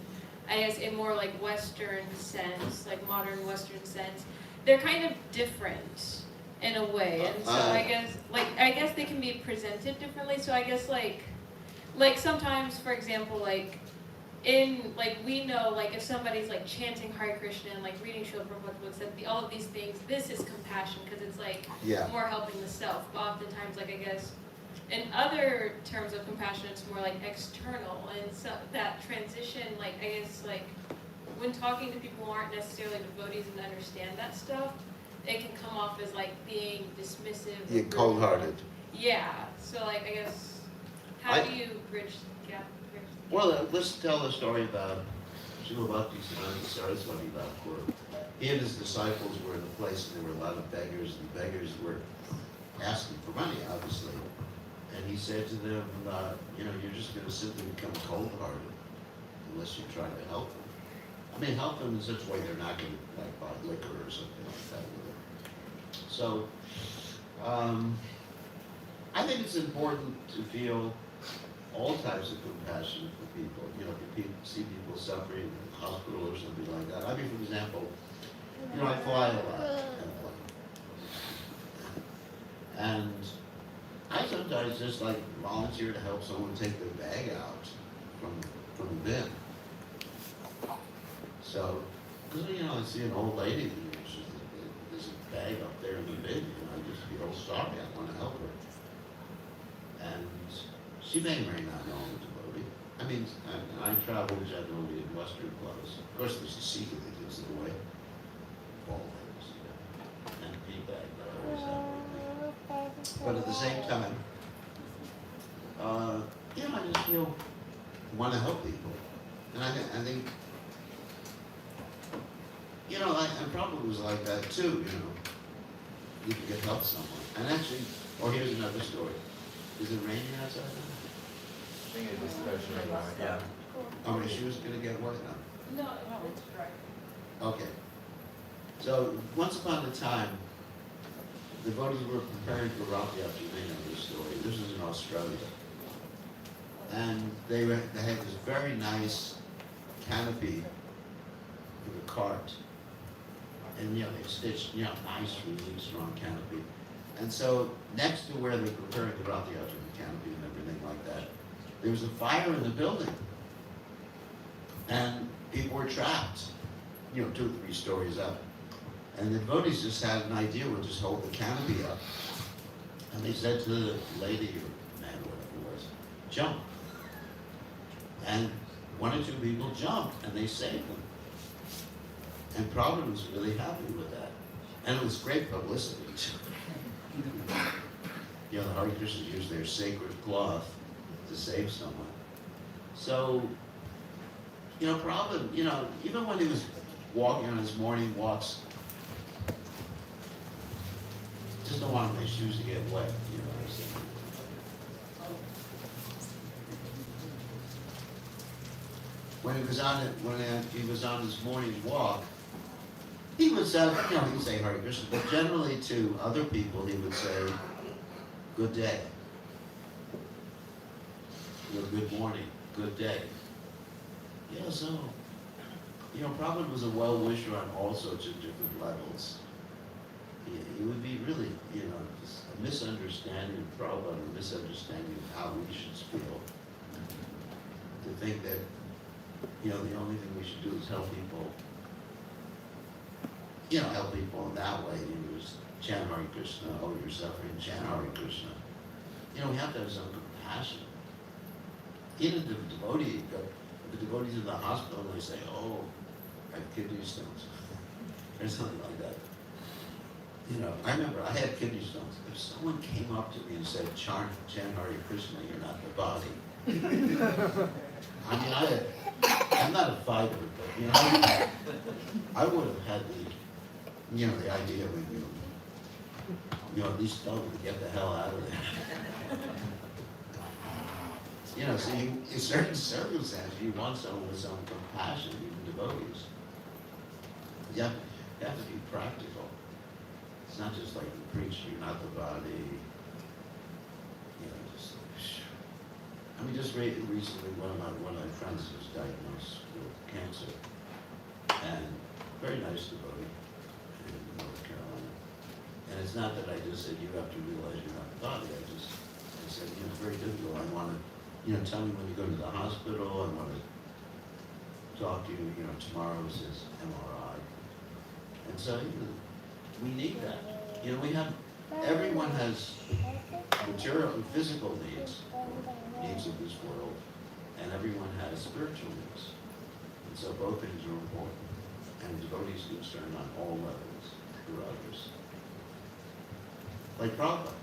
I guess in more like Western sense, like modern Western sense, they're kind of different in a way. And so I guess they can be presented differently. So I guess like sometimes, for example, like we know, like if somebody's like chanting Hare Krishna and like reading Srila Prabhupada's books, that all of these things, this is compassion because it's like more helping the self. But oftentimes, like I guess in other terms of compassion, it's more like external, and so that transition, like I guess like when talking to people who aren't necessarily devotees and understand that stuff, it can come off as like being dismissive. You're cold-hearted. Yeah. So like I guess how do you bridge the gap? Well, let's tell the story about Srila Bhaktisiddhanta Saraswati Thakur. He and his disciples were in a place and there were a lot of beggars, and beggars were asking for money, obviously. And he said to them, you're just going to simply become cold-hearted unless you try to help them. I mean, help them in such a way they're not going to like buy liquor or something like that with them. So, I think it's important to feel all types of compassion for people. If you see people suffering in the hospital or something like that. I mean, for example, I fly a lot. And I sometimes just like volunteer to help someone take their bag out from the bin. So, because I see an old lady, there's a bag up there in the bin, I just feel sorry, I want to help her. And she may or may not know I'm a devotee. I mean, I travel generally in Western clothes. Of course, there's a secret that gets in the way. Ball things, and a pea bag that I always have with me. But at the same time, I just feel want to help people, and I think, I probably was like that too. You can help someone, and actually, here's another story. Is it raining outside now? I think it was especially Yeah. Oh, my shoes gonna get wet now? No, it's dry. Okay. So, once upon a time, the devotees were preparing for Rath Yatra. You may know this story. This was in Australia. And they had this very nice canopy for the cart. And, they stitched, nice, really strong canopy. And so, next to where they're preparing the Rath Yatra, the canopy and everything like that, there was a fire in the building. And people were trapped, 2 or 3 stories up. And the devotees just had an idea, we'll just hold the canopy up. And they said to the lady or man, whatever it was, jump. And 1 or 2 people jumped, and they saved them. And Prabhupada was really happy with that. And it was great publicity. The Hare Krishnas used their sacred cloth to save someone. So, Prabhupada, even when he was walking on his morning walks, just don't want my shoes to get wet, what I'm saying. When he was on his morning walk, he would say, he would say Hare Krishna, but generally to other people he would say, good day. Good morning, good day. So, Prabhupada was a well-wisher on all sorts of different levels. it would be really, just a misunderstanding, probably a misunderstanding of how we should feel. To think that, the only thing we should do is help people, help people in that way. Just chant Hare Krishna, oh, you're suffering, chant Hare Krishna. We have to have some compassion. Even the devotees in the hospital, they say, oh, I have kidney stones, or something like that. I remember I had kidney stones. If someone came up to me and said, chant Hare Krishna, you're not the body. I mean, I'm not a fighter, but, I would have had the idea of, at least tell them to get the hell out of there. So in certain circumstances, you want someone with some compassion, even devotees. You have to be practical. It's not just like you preach, you're not the body. Just recently, one of my friends was diagnosed with cancer, and very nice devotee in North Carolina. And it's not that I just said you have to realize you're not the body. I said, it's very difficult. I want to, tell me when you go to the hospital. I want to talk to you. Tomorrow is his MRI, and so we need that. Everyone has material and physical needs of this world, and everyone has spiritual needs. And so both things are important. And devotees concerned on all levels for others. Like Prabhupada.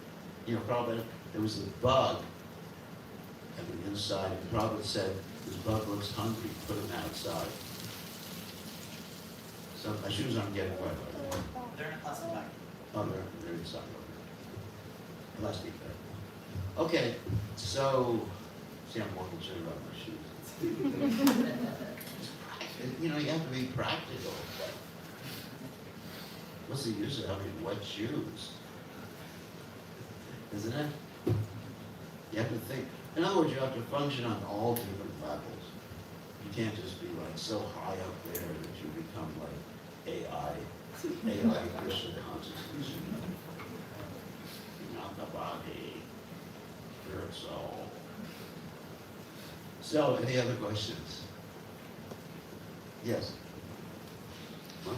Prabhupada, there was a bug at the inside, and Prabhupada said, this bug looks hungry, put him outside. So my shoes aren't getting wet. They're in a plastic bag. Oh, they're inside. Plastic bag. Okay, so, see, I'm more concerned about my shoes. You have to be practical. What's the use of having wet shoes? Isn't it? You have to think. In other words, you have to function on all different levels. You can't just be like so high up there that you become like AI Krishna consciousness. You're not the body. Spirit, soul. So, any other questions? Yes. Huh?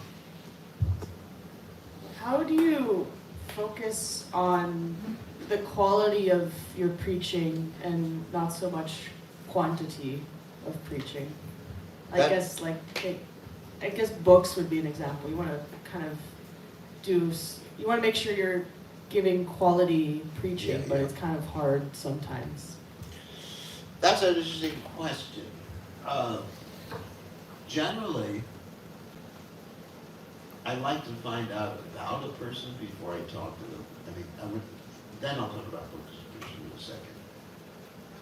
How do you focus on the quality of your preaching and not so much quantity of preaching? I guess books would be an example. You want to kind of you want to make sure you're giving quality preaching, but it's kind of hard sometimes. That's an interesting question. Generally, I like to find out about a person before I talk to them. Then I'll talk about books in a second.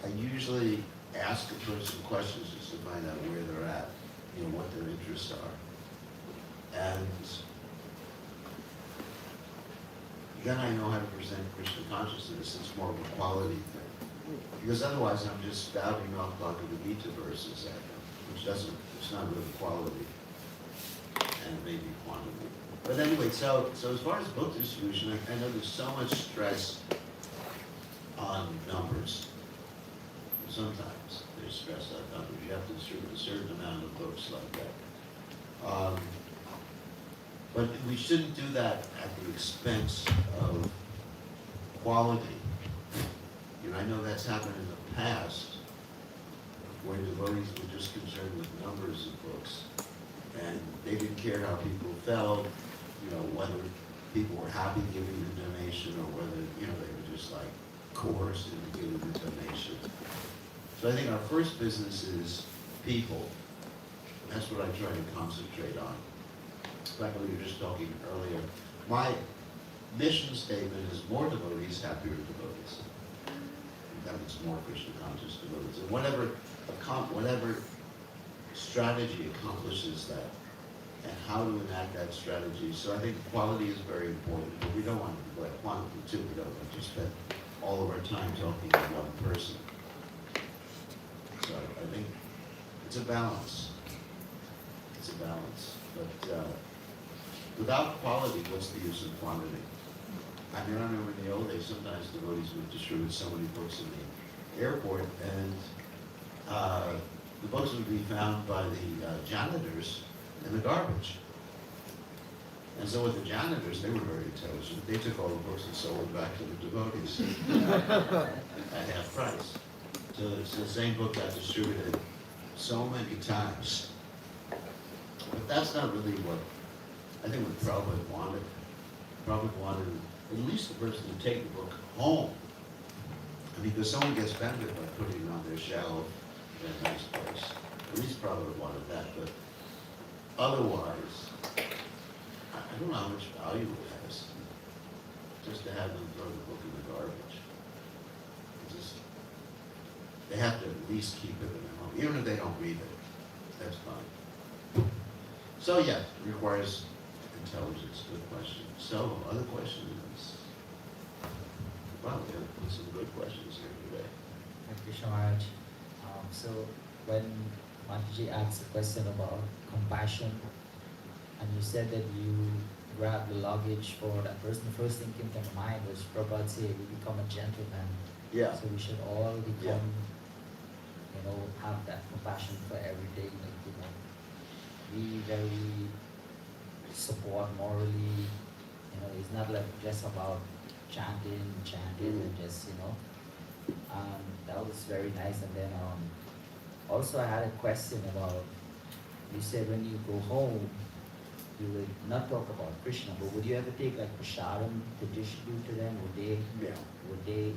I usually ask a person questions just to find out where they're at, what their interests are. And then I know how to present Krishna consciousness. It's more of a quality thing. Because otherwise I'm just spouting off Bhagavad Gita verses at them, which it's not really quality. And it may be quantity. But anyway, so as far as book distribution, I know there's so much stress on numbers. Sometimes there's stress on numbers. You have to distribute a certain amount of books like that. But we shouldn't do that at the expense of quality. I know that's happened in the past, where devotees were just concerned with numbers of books, and they didn't care how people felt, whether people were happy giving the donation or whether, they were just like coerced into giving the donation. So I think our first business is people. That's what I try to concentrate on. In fact, we were just talking earlier. My mission statement is more devotees, happier devotees. That means more Krishna conscious devotees. And whatever strategy accomplishes that, and how to enact that strategy. So I think quality is very important, but we don't want to do like quantity too. We don't want to spend all of our time talking to one person. So I think it's a balance. It's a balance. But without quality, what's the use of quantity? I mean, I remember in the old days, sometimes devotees would distribute so many books in the airport, and the books would be found by the janitors in the garbage. And so with the janitors, they were very intelligent. They took all the books and sold them back to the devotees at half price. So the same book got distributed so many times. But that's not really what, I think what Prabhupada wanted. Prabhupada wanted at least the person to take the book home. I mean, because someone gets benefit by putting it on their shelf in a nice place. At least Prabhupada wanted that, but otherwise, I don't know how much value it has just to have them throw the book in the garbage. They have to at least keep it in their home, even if they don't read it. That's fine. So yeah, it requires intelligence. Good question. So other questions? Wow, we have some good questions here today. Thank you, Shamaraj. So when Mataji asked a question about compassion, and you said that you grabbed the luggage for that person, the first thing came to mind was Prabhupada said, we become a gentleman. Yeah. So we should all become, have that compassion for every day, be very support morally. It's not like just about chanting, and just, that was very nice. And then also I had a question about, you said when you go home, you would not talk about Krishna, but would you ever take like prasadam to distribute to them? Would they?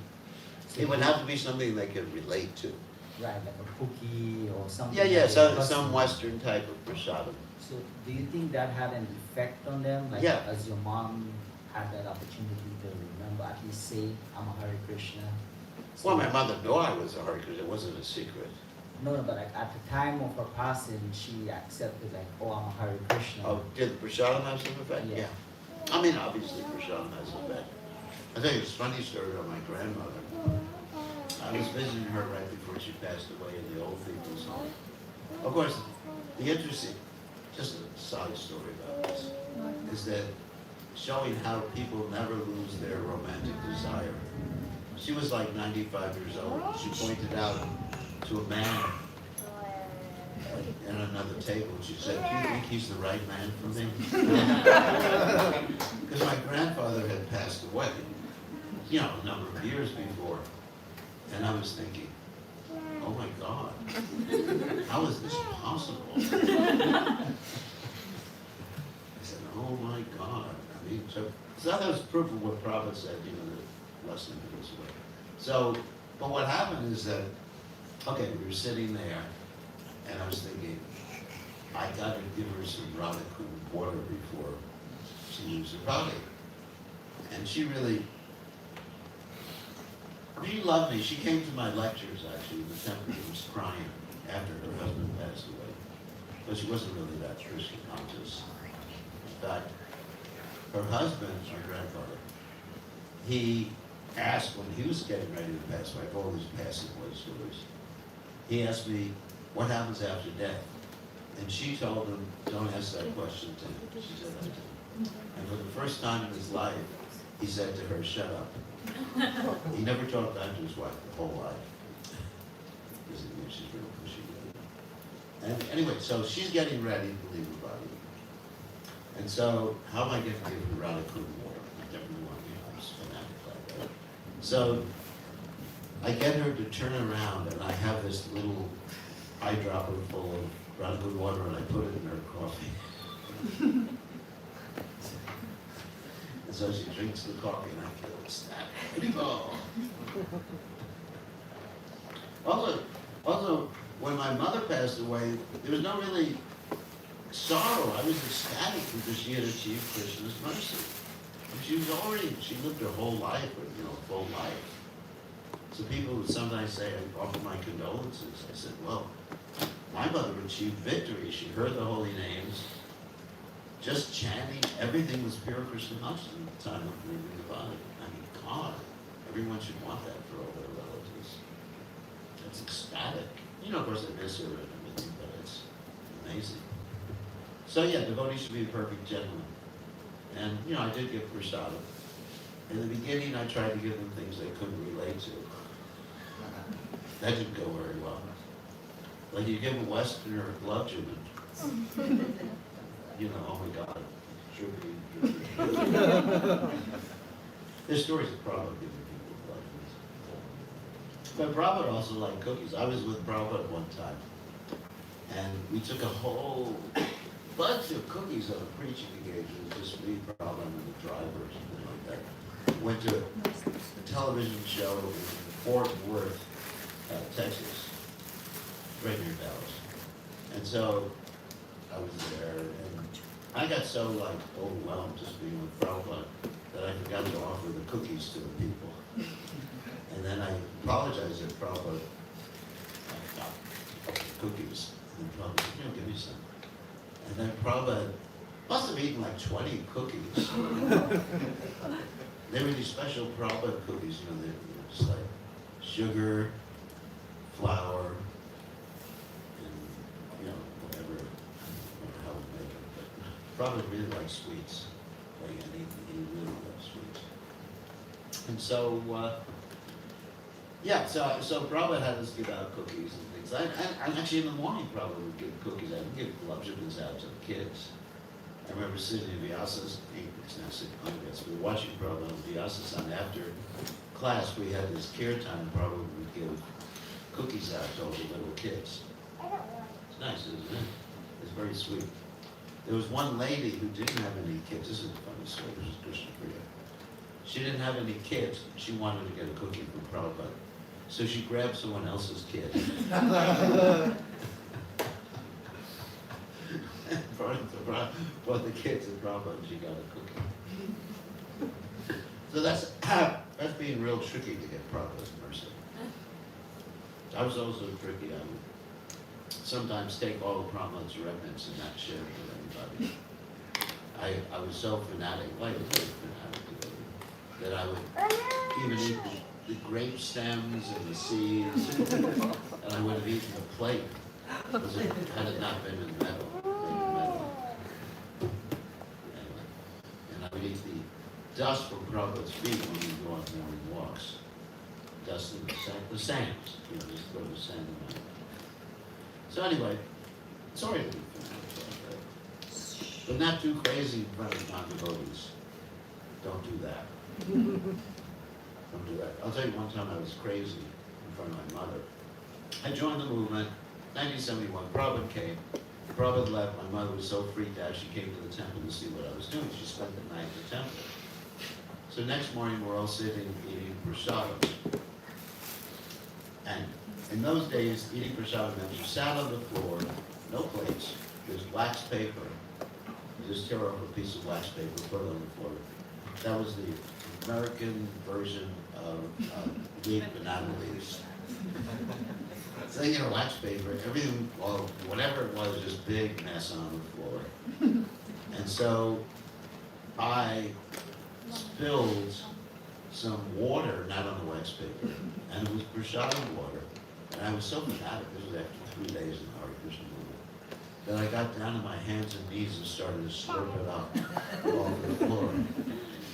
It would have to be something they could relate to. Right, like a cookie or something. Yeah, like some custom. Western type of prasadam. So do you think that had an effect on them? Like Yeah. as your mom had that opportunity to remember, at least say, I'm a Hare Krishna. So, Well, my mother knew I was a Hare Krishna. It wasn't a secret. No, but like at the time of her passing, she accepted like, oh, I'm a Hare Krishna. Oh, did prasadam have some effect? Yeah. I mean, obviously prasadam has an effect. I'll tell you a funny story about my grandmother. I was visiting her right before she passed away in the old people's home. Of course, the interesting, just a side story about this, is that showing how people never lose their romantic desire. She was like 95 years old. She pointed out to a man at another table. She said, do you think he's the right man for me? Because my grandfather had passed away, a number of years before. And I was thinking, oh my God, how is this possible? I said, oh my God. I mean, so that was proof of what Prabhupada said, the lesson in this way. So, but what happened is that, okay, we were sitting there, and I was thinking, I got to give her some Radha Kund water before she leaves her body. And she loved me. She came to my lectures, actually, in the temple. She was crying after her husband passed away. But she wasn't really that Krishna conscious. In fact, her husband, my grandfather, he asked when he was getting ready to pass away, all these passing away stories, he asked me, what happens after death? And she told him, don't ask that question to him. She said that to him. And for the first time in his life, he said to her, shut up. He never talked back to his wife the whole life. Because he knew she's real pushy. And anyway, so she's getting ready to leave her body. And so, how am I going to give her Radha Kund water? I definitely want to, I'm just fanatic like that. So, I get her to turn around, and I have this little eyedropper full of Radha Kund water, and I put it in her coffee. And so she drinks the coffee, and I feel ecstatic. Oh. Also, when my mother passed away, there was no really sorrow. I was ecstatic because she had achieved Krishna's mercy. She lived her whole life, full life. So people would sometimes say, I offer my condolences. I said, well, my mother achieved victory. She heard the holy names, just chanting. Everything was pure Krishna consciousness at the time of leaving the body. I mean, God, everyone should want that for all their relatives. It's ecstatic. Of course, I miss her and everything, but it's amazing. So yeah, devotees should be a perfect gentleman. And, you know, I did give prasada. In the beginning, I tried to give them things they couldn't relate to. That didn't go very well. Like you give a Westerner glove juice. You know, oh my God, drippy. There's stories of Prabhupada giving people glove juice. But Prabhupada also liked cookies. I was with Prabhupada one time, and we took a whole bunch of cookies on a preaching engagement, just me, Prabhupada, and the driver or something like that. Went to a television show in Fort Worth, Texas, right near Dallas. And so I was there, and I got so like overwhelmed just being with Prabhupada that I forgot to offer the cookies to the people. And then I apologized to Prabhupada, I got cookies. And Prabhupada said, you know, give me some. And then Prabhupada must have eaten like 20 cookies. They were these special Prabhupada cookies, you know, they're just like sugar, flour, and, you know, whatever, I don't know how we make it, but Prabhupada really likes sweets. Like, and he really loves sweets. And so, yeah, so Prabhupada had us give out cookies and things. I actually in the morning Prabhupada would give cookies. I didn't give glubjabins out to the kids. I remember sitting in Vyasa's, it's now sitting on this, we were watching Prabhupada on Vyasa's, and after class we had this kirtan, Prabhupada would give cookies out to all the little kids. It's nice, isn't it? It's very sweet. There was one lady who didn't have any kids. This is a funny story. This is Krishna Priya. She didn't have any kids. She wanted to get a cookie from Prabhupada. So she grabbed someone else's kid. Brought the kids to Prabhupada and she got a cookie. So that's being real tricky to get Prabhupada's mercy. I was also tricky. I would sometimes take all of Prabhupada's remnants and not share it with anybody. I was so fanatic, like a very fanatic devotee, that I would even eat the grape stems and the seeds, and I would have eaten the plate, because it had it not been in metal. Anyway, and I would eat the dust from Prabhupada's feet when we go on morning walks. Dust in the sands, you know, just throw the sand in my mouth. So anyway, sorry to be fanatic like that. But not too crazy in front of non-devotees. Don't do that. Don't do that. I'll tell you one time I was crazy in front of my mother. I joined the movement, 1971, Prabhupada came. Prabhupada left, my mother was so freaked out, she came to the temple to see what I was doing. She spent the night in the temple. So next morning we're all sitting eating prasadam. And in those days, eating prasadam meant you sat on the floor, no plates, there's wax paper. You just tear off a piece of wax paper, put it on the floor. That was the American version of big banana leaves. So you know, wax paper, everything, well, whatever it was, just big mess on the floor. And so I spilled some water, not on the wax paper, and it was prasadam water. And I was so fanatic, this was after 3 days in the Hare Krishna movement, that I got down on my hands and knees and started to slurp it up all over the floor.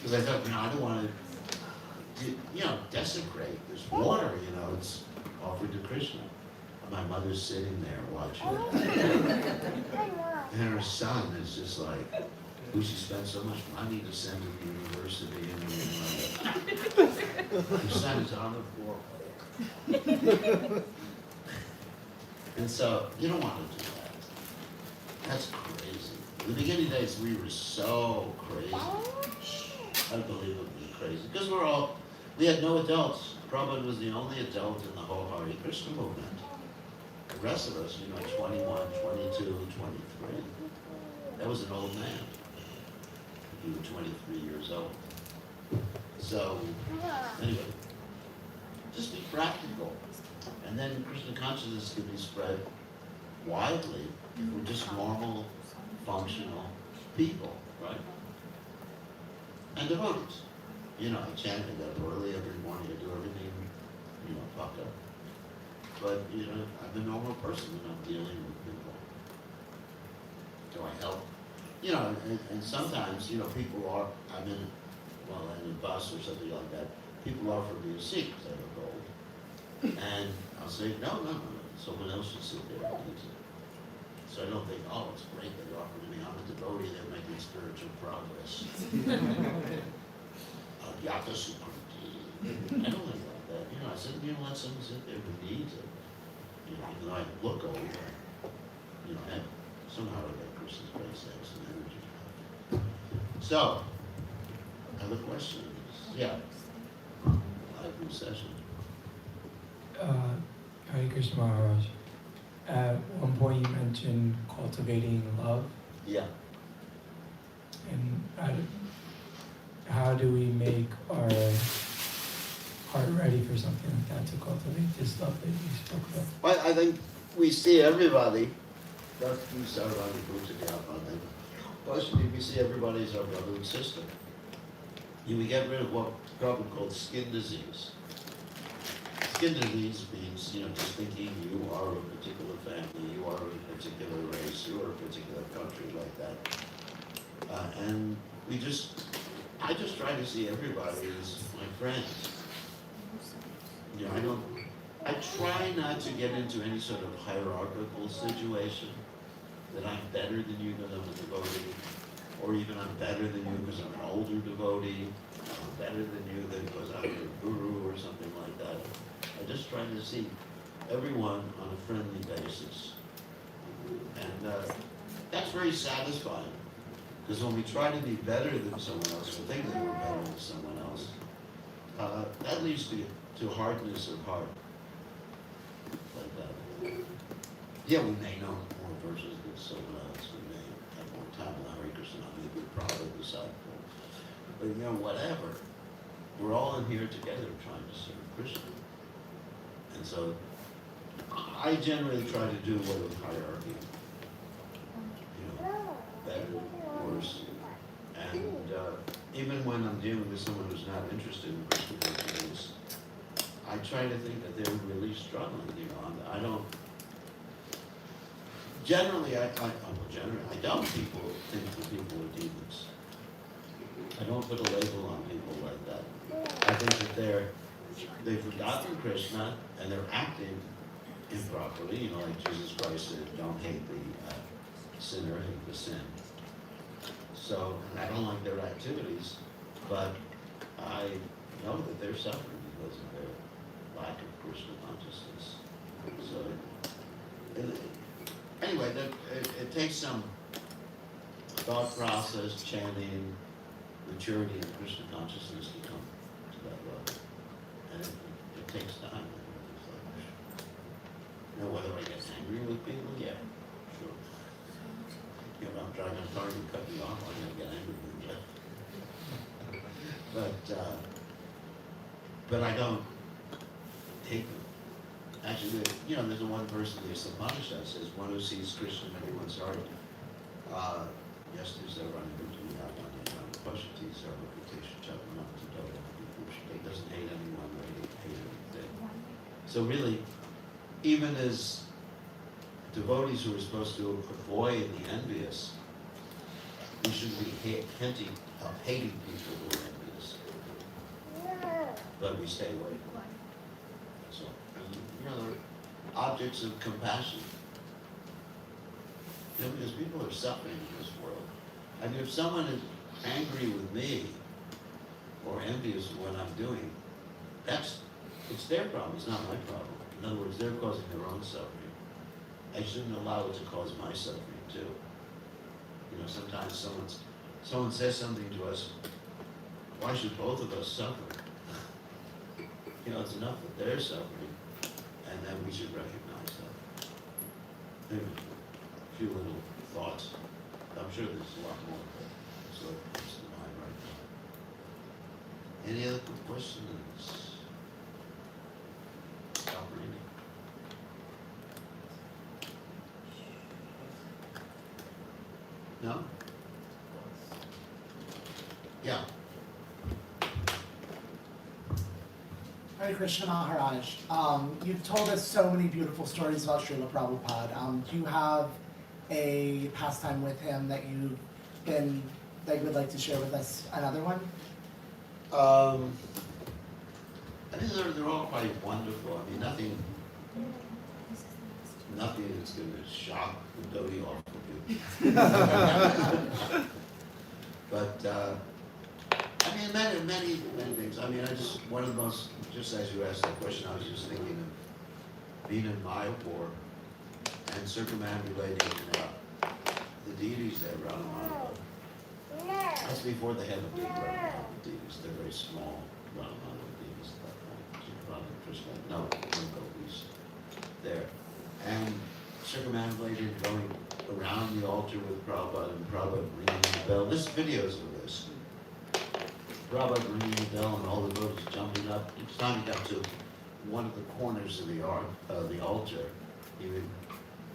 Because I thought, you know, I don't want to, you know, desecrate this water, you know, it's offered to Krishna. And my mother's sitting there watching. And her son is just like, who she spent so much money to send to the university and everything like that. Her son is on the floor. And so, you don't want to do that. That's crazy. In the beginning days, we were so crazy. Unbelievably crazy. Because we had no adults. Prabhupada was the only adult in the whole Hare Krishna movement. The rest of us, you know, 21, 22, 23. That was an old man. We were 23 years old. So, anyway, just be practical. And then Krishna consciousness can be spread widely if we're just normal, functional people, right? And devotees. You know, I chant, I get up early every morning, I do everything, you know, fucked up. But, you know, I'm a normal person and I'm dealing with people. Do I help? You know, and sometimes, you know, people are, I'm in, well, in a bus or something like that, people offer me a seat because I look old. And I'll say, no, no, no, someone else should sit there and use it. So I don't think, oh, it's great they offered me, I'm a devotee, they're making spiritual progress. Yata Sukriti. I don't think like that. You know, I said, you know, let someone sit there who needs it. You know, even though I look old, you know, and somehow I got Krishna's grace, I have some energy. So, other questions? Yeah. Live new session. Hare Krishna Maharaj. At one point you mentioned cultivating love, Yeah. and how do we make our heart ready for something like that, to cultivate this love that you spoke about? Well, I think we see everybody. That's we start on the group together. Personally, we see everybody as our brother and sister. We get rid of what probably called skin disease. Skin disease means, you know, just thinking you are a particular family, you are a particular race, you are a particular country like that. And I just try to see everybody as my friends. You know, I try not to get into any sort of hierarchical situation that I'm better than you because I'm a devotee, or even I'm better than you because I'm an older devotee, I'm better than you because I'm a guru or something like that. I just try to see everyone on a friendly basis. And that's very satisfying, because when we try to be better than someone else, or think that we're better than someone else, that leads to hardness of heart. Like that. Yeah, we may know more verses than someone else. We may have more time with Hare Krishna, maybe we're proud of the disciple. But you know, whatever. We're all in here together trying to serve Krishna. And so, I generally try to do away with hierarchy. You know, better, worse. And even when I'm dealing with someone who's not interested in Krishna consciousness, I try to think that they're really struggling. You know, I don't. Generally, I don't people think that people are demons. I don't put a label on people like that. I think that they've forgotten Krishna and they're acting improperly. You know, like Jesus Christ said, don't hate the sinner, hate the sin. So, and I don't like their activities, but I know that they're suffering because of their lack of Krishna consciousness. So, anyway, it takes some thought process, chanting, maturity in Krishna consciousness to come to that level. And it takes time. You know, whether I get angry with people, yeah, sure. You know, if I'm driving a car and you cut me off, I'm going to get angry with you. But I don't hate them. Actually, you know, there's one verse in the Upanishad that says, one who sees Krishna in everyone's heart, yesterday running into me out on the Pashati Sarvapatesha Chapanam Tadava. He doesn't hate anyone, or hate anything. So really, even as devotees who are supposed to avoid the envious, we shouldn't be hating people who are envious. But we stay away from them. So, you know, they're objects of compassion. You know, because people are suffering in this world. I mean, if someone is angry with me or envious of what I'm doing, it's their problem, it's not my problem. In other words, they're causing their own suffering. I shouldn't allow it to cause my suffering too. You know, sometimes someone says something to us, why should both of us suffer? You know, it's enough that they're suffering, and then we should recognize that. Anyway, a few little thoughts. I'm sure there's a lot more, but it's what comes to mind right now. Any other questions? Stop reading. No? Yeah. Hare Krishna Maharaj. You've told us so many beautiful stories about Srila Prabhupada. Do you have a pastime with him that you been, that you would like to share with us? Another one? I mean, they're all quite wonderful. I mean, nothing that's going to shock the doty off of you. But I mean, many things. I mean, one of the most, just as you asked that question, I was just thinking of being in Mayapur and circumambulating the deities that run around. That's before they had the big Radha deities. They're very small Radha deities at that point. Radha and Krishna, no gopis there. And circumambulated, going around the altar with Prabhupada, and Prabhupada ringing the bell. This videos of this. Prabhupada ringing the bell and all the devotees jumping up. Each time he got to one of the corners of the altar, he would,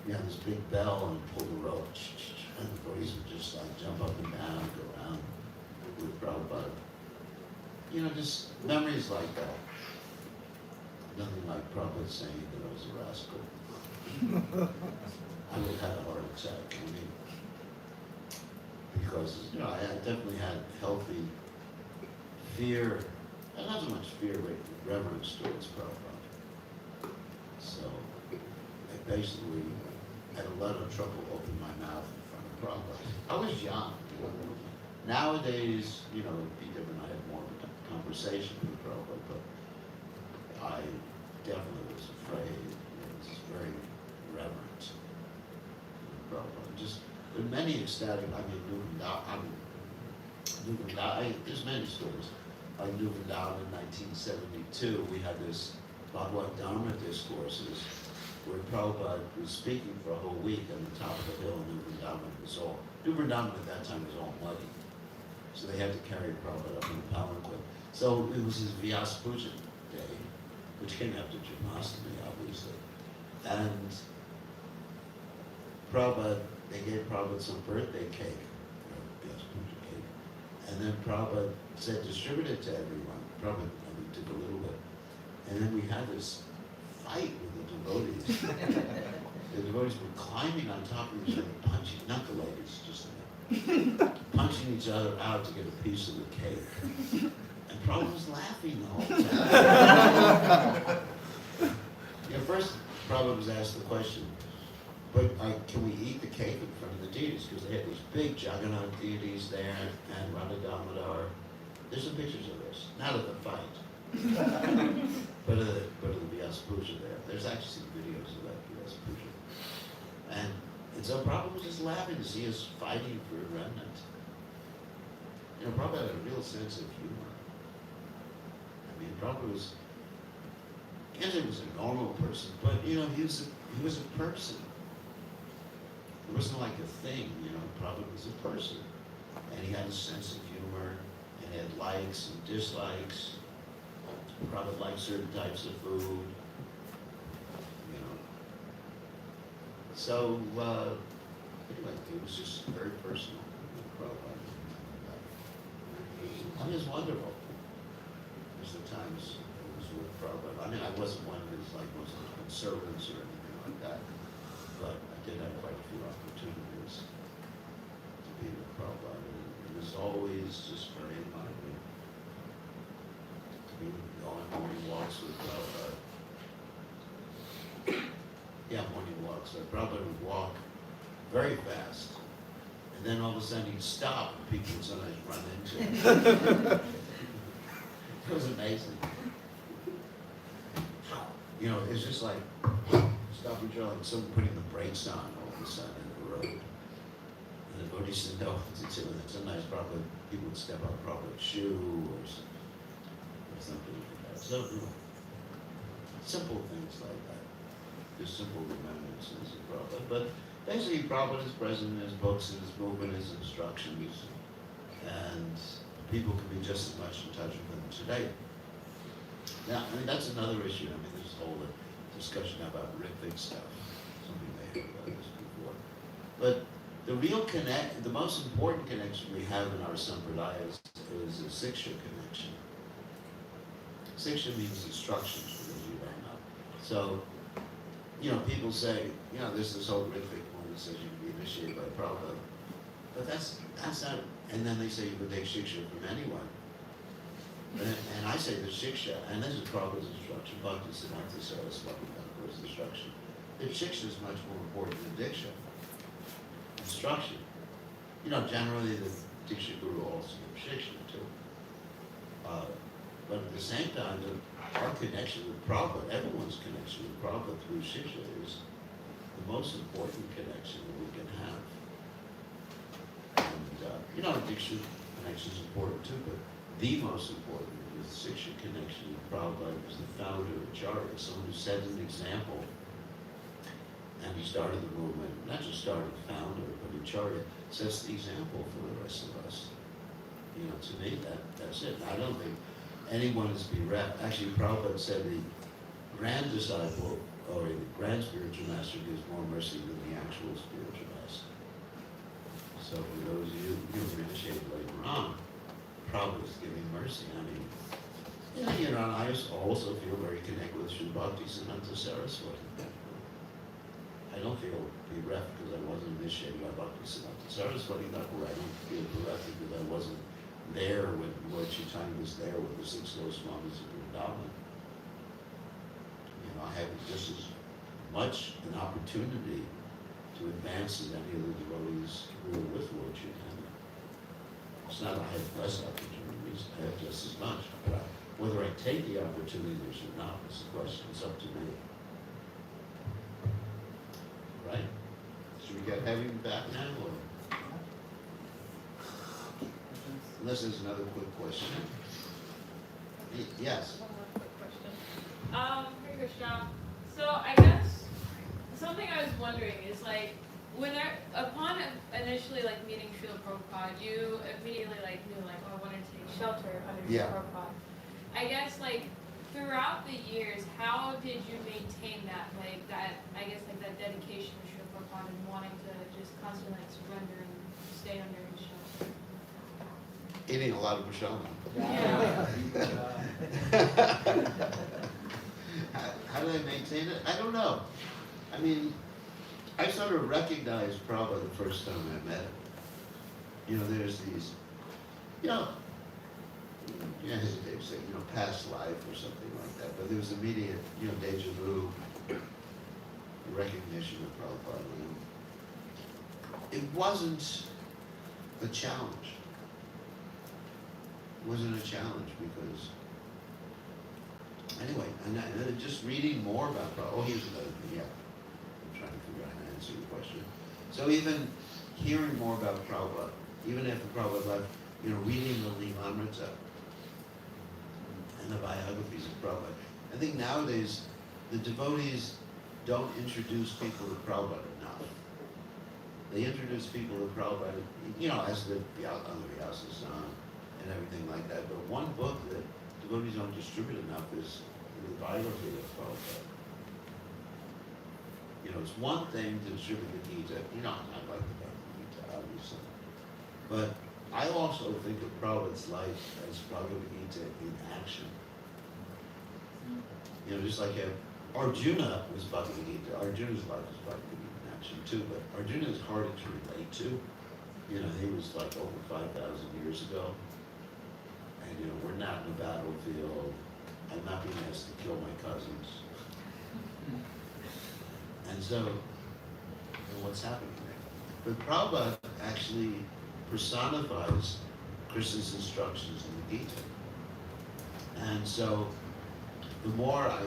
this big bell and pull the rope, and the devotees would just like jump up and down, go around with Prabhupada. Just memories like that. Nothing like Prabhupada saying that I was a rascal. I would have had a heart attack. I mean, because I definitely had healthy fear, and not so much fear, but reverence towards Prabhupada. So I basically had a lot of trouble opening my mouth in front of Prabhupada. I was young. Nowadays, it'd be different. I had more of a conversation with Prabhupada, but I definitely was afraid. It was very reverent. Prabhupada. Just with many ecstatic, there's many stories. Like New Vrindavan in 1972, we had this Bhagavad Dharma discourses where Prabhupada was speaking for a whole week on the top of the hill in New Vrindavan. New Vrindavan at that time was all muddy. So they had to carry Prabhupada up in the palanquin. So it was his Vyasa Puja day, which came after Janmashtami, obviously. And they gave Prabhupada some birthday cake, Vyasa Puja cake. And then Prabhupada said, distribute it to everyone. Prabhupada took a little bit. And then we had this fight with the devotees. The devotees were climbing on top of each other, punching, not the ladies, just punching each other out to get a piece of the cake. And Prabhupada was laughing the whole time. First Prabhupada was asked the question, but can we eat the cake in front of the deities? Because they had these big Jagannath deities there and Radha Damodar. There's some pictures of this, not of the fight, but of the Vyasa Puja there. There's actually some videos of that Vyasa Puja. And so Prabhupada was just laughing to see us fighting for a remnant. Prabhupada had a real sense of humor. I mean, Prabhupada was, I can't say he was a normal person, but he was a person. It wasn't like a thing, Prabhupada was a person. And he had a sense of humor, and he had likes and dislikes. Prabhupada liked certain types of food, So, anyway, it was just very personal with Prabhupada. I mean, it's wonderful. There's the times I was with Prabhupada. I mean, I wasn't one of his, most of the conservatives or anything like that, but I did have quite a few opportunities to be with Prabhupada. And it was always just very enlightening to be on morning walks with Prabhupada. Morning walks. So Prabhupada would walk very fast, and then all of a sudden he'd stop, and people would sometimes run into him. It was amazing. It's just like stopping like someone putting the brakes on all of a sudden in the road. And the devotees didn't know what to do. And sometimes people would step on Prabhupada's shoe or something like that. So, simple things like that. Just simple remembrances of Prabhupada. But basically, Prabhupada is present in his books, in his movement, his instructions, and people can be just as much in touch with him today. Now, I mean, that's another issue. I mean, there's a whole discussion about Ritvik stuff. Something may have about this before. But the most important connection we have in our sampradayas is a Siksha connection. Siksha means instructions, for those of you who don't know. So, people say, there's this whole Ritvik one that says you can be initiated by Prabhupada. But that's not, and then they say you can take shiksha from anyone. And I say the shiksha, and this is Prabhupada's instruction, Bhakti Siddhanta Saraswati Thakur's instruction, that shiksha is much more important than diksha. Instruction. You know, generally the diksha guru also gives shiksha too. But at the same time, our connection with Prabhupada, everyone's connection with Prabhupada through shiksha is the most important connection that we can have. And, you know, diksha connection is important too, but the most important is the shiksha connection with Prabhupada, who's the founder of Acharya, someone who set an example. And he started the movement, not just started the founder, but Acharya sets the example for the rest of us. You know, to me, that's it. I don't think anyone is bereft. Actually, Prabhupada said the grand disciple or the grand spiritual master gives more mercy than the actual spiritual master. So for those of you who are initiated later on, Prabhupada is giving mercy. I mean, you know, I also feel very connected with Sri Bhakti Siddhanta Saraswati. I don't feel bereft because I wasn't initiated by Bhakti Siddhanta Saraswati Thakur. I don't feel bereft because I wasn't there when Lord Chaitanya was there with the 6 Goswamis of Vrindavan. You know, I had just as much an opportunity to advance as any of the devotees who were with Lord Chaitanya. It's not that I had less opportunities, I have just as much. But whether I take the opportunities or not is the question. It's up to me. Right? Should we have him back now, or? Unless there's another quick question. Yes. One more quick question. Hare Krishna. So I guess something I was wondering is like, upon initially like meeting Srila Prabhupada, you immediately like knew like, oh, I wanted to take shelter under Yeah. Srila Prabhupada. I guess like throughout the years, how did you maintain that like that? I guess like that dedication to Srila Prabhupada and wanting to just constantly like surrender and stay under his shelter. Eating a lot of prashadam. Yeah. How do I maintain it? I don't know. I mean, I sort of recognized Prabhupada the first time I met him. You know, there's these, you know, I hesitate to say, you know, past life or something like that, but there was immediate, you know, deja vu, recognition of Prabhupada. It wasn't a challenge. It wasn't a challenge because, anyway, and just reading more about Prabhupada. Oh, here's another thing, yeah. I'm trying to figure out how to answer your question. So even hearing more about Prabhupada, even after Prabhupada left, you know, reading the Lilamrita and the biographies of Prabhupada. I think nowadays the devotees don't introduce people to Prabhupada enough. They introduce people to Prabhupada, you know, as the Vyasa-san and everything like that. But one book that devotees don't distribute enough is the biography of Prabhupada. You know, it's one thing to distribute the Gita. You know, I like the Gita, obviously. But I also think of Prabhupada's life as Bhagavad Gita in action. You know, just like Arjuna was Bhagavad Gita. Arjuna's life was Bhagavad Gita in action too, but Arjuna is harder to relate to. You know, he was like over 5,000 years ago. And, you know, we're not in a battlefield. I'm not being asked to kill my cousins. And so, what's happening there? But Prabhupada actually personifies Krishna's instructions in the Gita. And so, the more I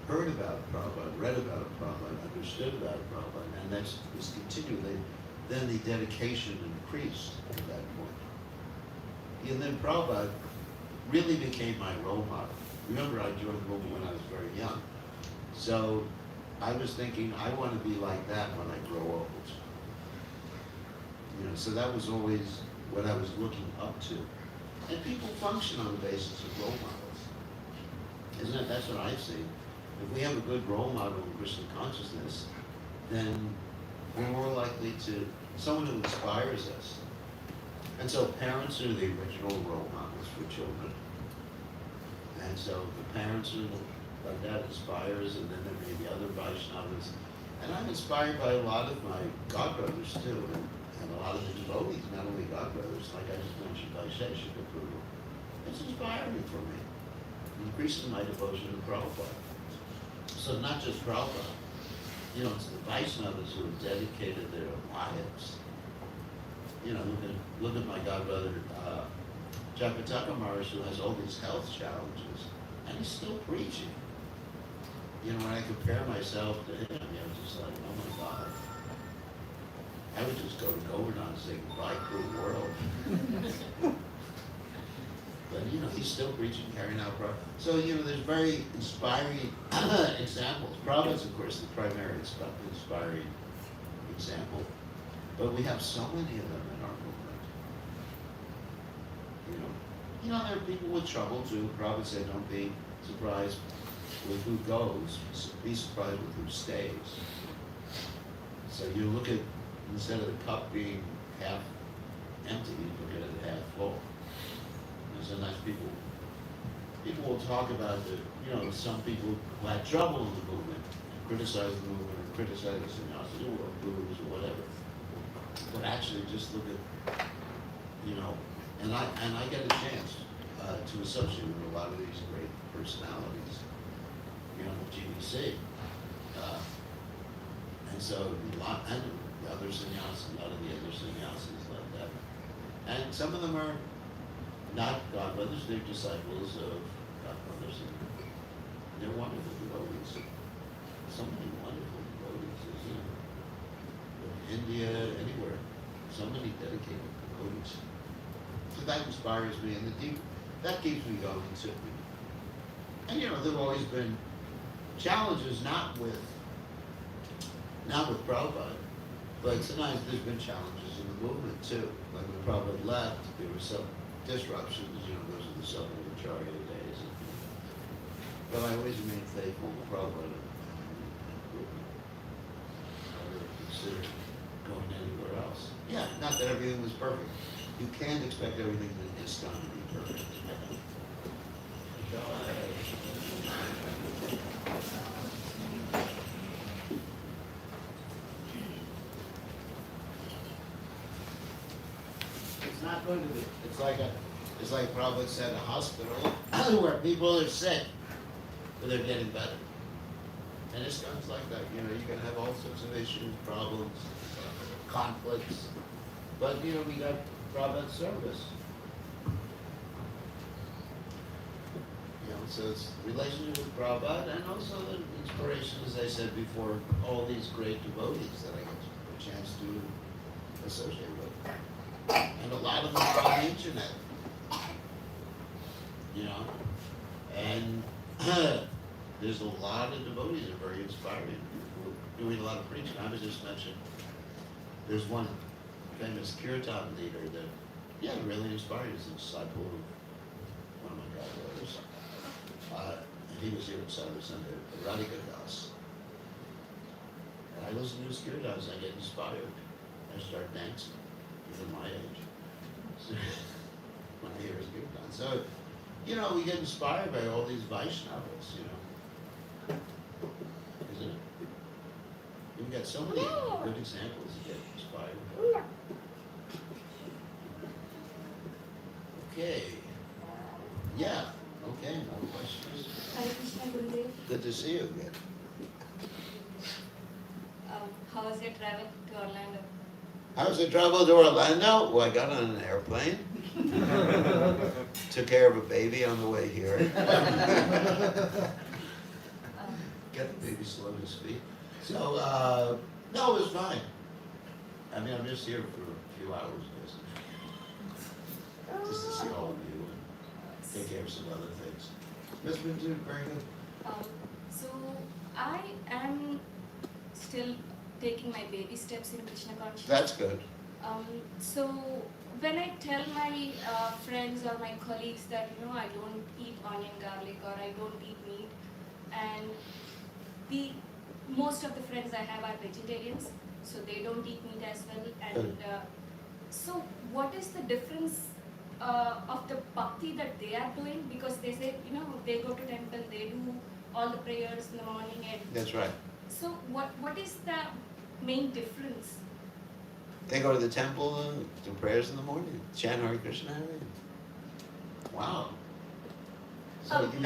heard about Prabhupada, read about Prabhupada, understood about Prabhupada, and that's was continually, then the dedication increased at that point. And then Prabhupada really became my role model. Remember, I joined the movement when I was very young. So I was thinking, I want to be like that when I grow old. You know, so that was always what I was looking up to. And people function on the basis of role models. Isn't it? That's what I've seen. If we have a good role model in Krishna consciousness, then we're more likely to, someone who inspires us. And so parents are the original role models for children. And so the parents are like that inspires, and then there may be other Vaishnavas. And I'm inspired by a lot of my godbrothers too. And a lot of the devotees, not only God brothers, like I just mentioned by Shekshik approval, it's inspiring for me. Increasing my devotion to Prabhupada. So not just Prabhupada, you know, it's the Vaishnavas who have dedicated their lives. You know, look at my godbrother, Japataka Maharaj, who has all these health challenges, and he's still preaching. You know, when I compare myself to him, you know, just like, oh my God. I would just go to Govardhan and say, goodbye, cruel world. But, you know, he's still preaching, carrying out Prabhupada. So, you know, there's very inspiring examples. Prabhupada's, of course, the primary inspiring example. But we have so many of them in our movement. You know, there are people with trouble too. Prabhupada said, don't be surprised with who goes, be surprised with who stays. So you look at, instead of the cup being half empty, you look at it half full. And sometimes people will talk about some people who had trouble in the movement, and criticize the movement, or criticize the sannyasi, or gurus, or whatever. But actually just look at, and I get a chance to associate with a lot of these great personalities, GBC. And so, and the other sannyasis, a lot of the other sannyasis like that. And some of them are not godbrothers, they're disciples of godbrothers. And they're wonderful devotees. So many wonderful devotees, in India, anywhere. So many dedicated devotees. So that inspires me, and that keeps me going too. And there've always been challenges, not with Prabhupada, but sometimes there's been challenges in the movement too. Like when Prabhupada left, there were some disruptions, those are the Sabhavacharya days. But I always remained faithful to Prabhupada. I never considered going anywhere else. Yeah, not that everything was perfect. You can't expect everything that is done to be perfect. It's not going to be. It's like Prabhupada said, a hospital where people are sick, but they're getting better. And it's comes like that. You're going to have all sorts of issues, problems, conflicts. But we got Prabhupada's service. So it's relationship with Prabhupada, and also the inspiration, as I said before, all these great devotees that I get a chance to associate with. And a lot of them are on the internet. And there's a lot of devotees that are very inspiring, who are doing a lot of preaching. I was just mentioned, there's one famous kirtan leader that, really inspiring. He's a disciple of one of my godbrothers. And he was here in Saturday Sunday, Radhika Das. And I listen to his kirtans, I get inspired. I start dancing, even my age. So, when I hear his kirtan. So, we get inspired by all these Vaishnavas, Isn't it? We've got so many good examples to get inspired by. Okay. Yeah. Okay, no questions. Hare Krishna, Gurudev. Good to see you again. How was your travel to Orlando? How was the travel to Orlando? Well, I got on an airplane. Took care of a baby on the way here. Get the baby slow to speak. So, no, it was fine. I mean, I'm just here for a few hours, basically. Just to see all of you and take care of some other things. Miss Bintu, very good. So I am still taking my baby steps in Krishna consciousness. That's good. So when I tell my friends or my colleagues that I don't eat onion garlic or I don't eat meat, and most of the friends I have are vegetarians, so they don't eat meat as well. And so what is the difference of the bhakti that they are doing? Because they say they go to temple, they do all the prayers in the morning, and That's right. so what is the main difference? They go to the temple and do prayers in the morning, chant Hare Krishna. Wow. So you mean,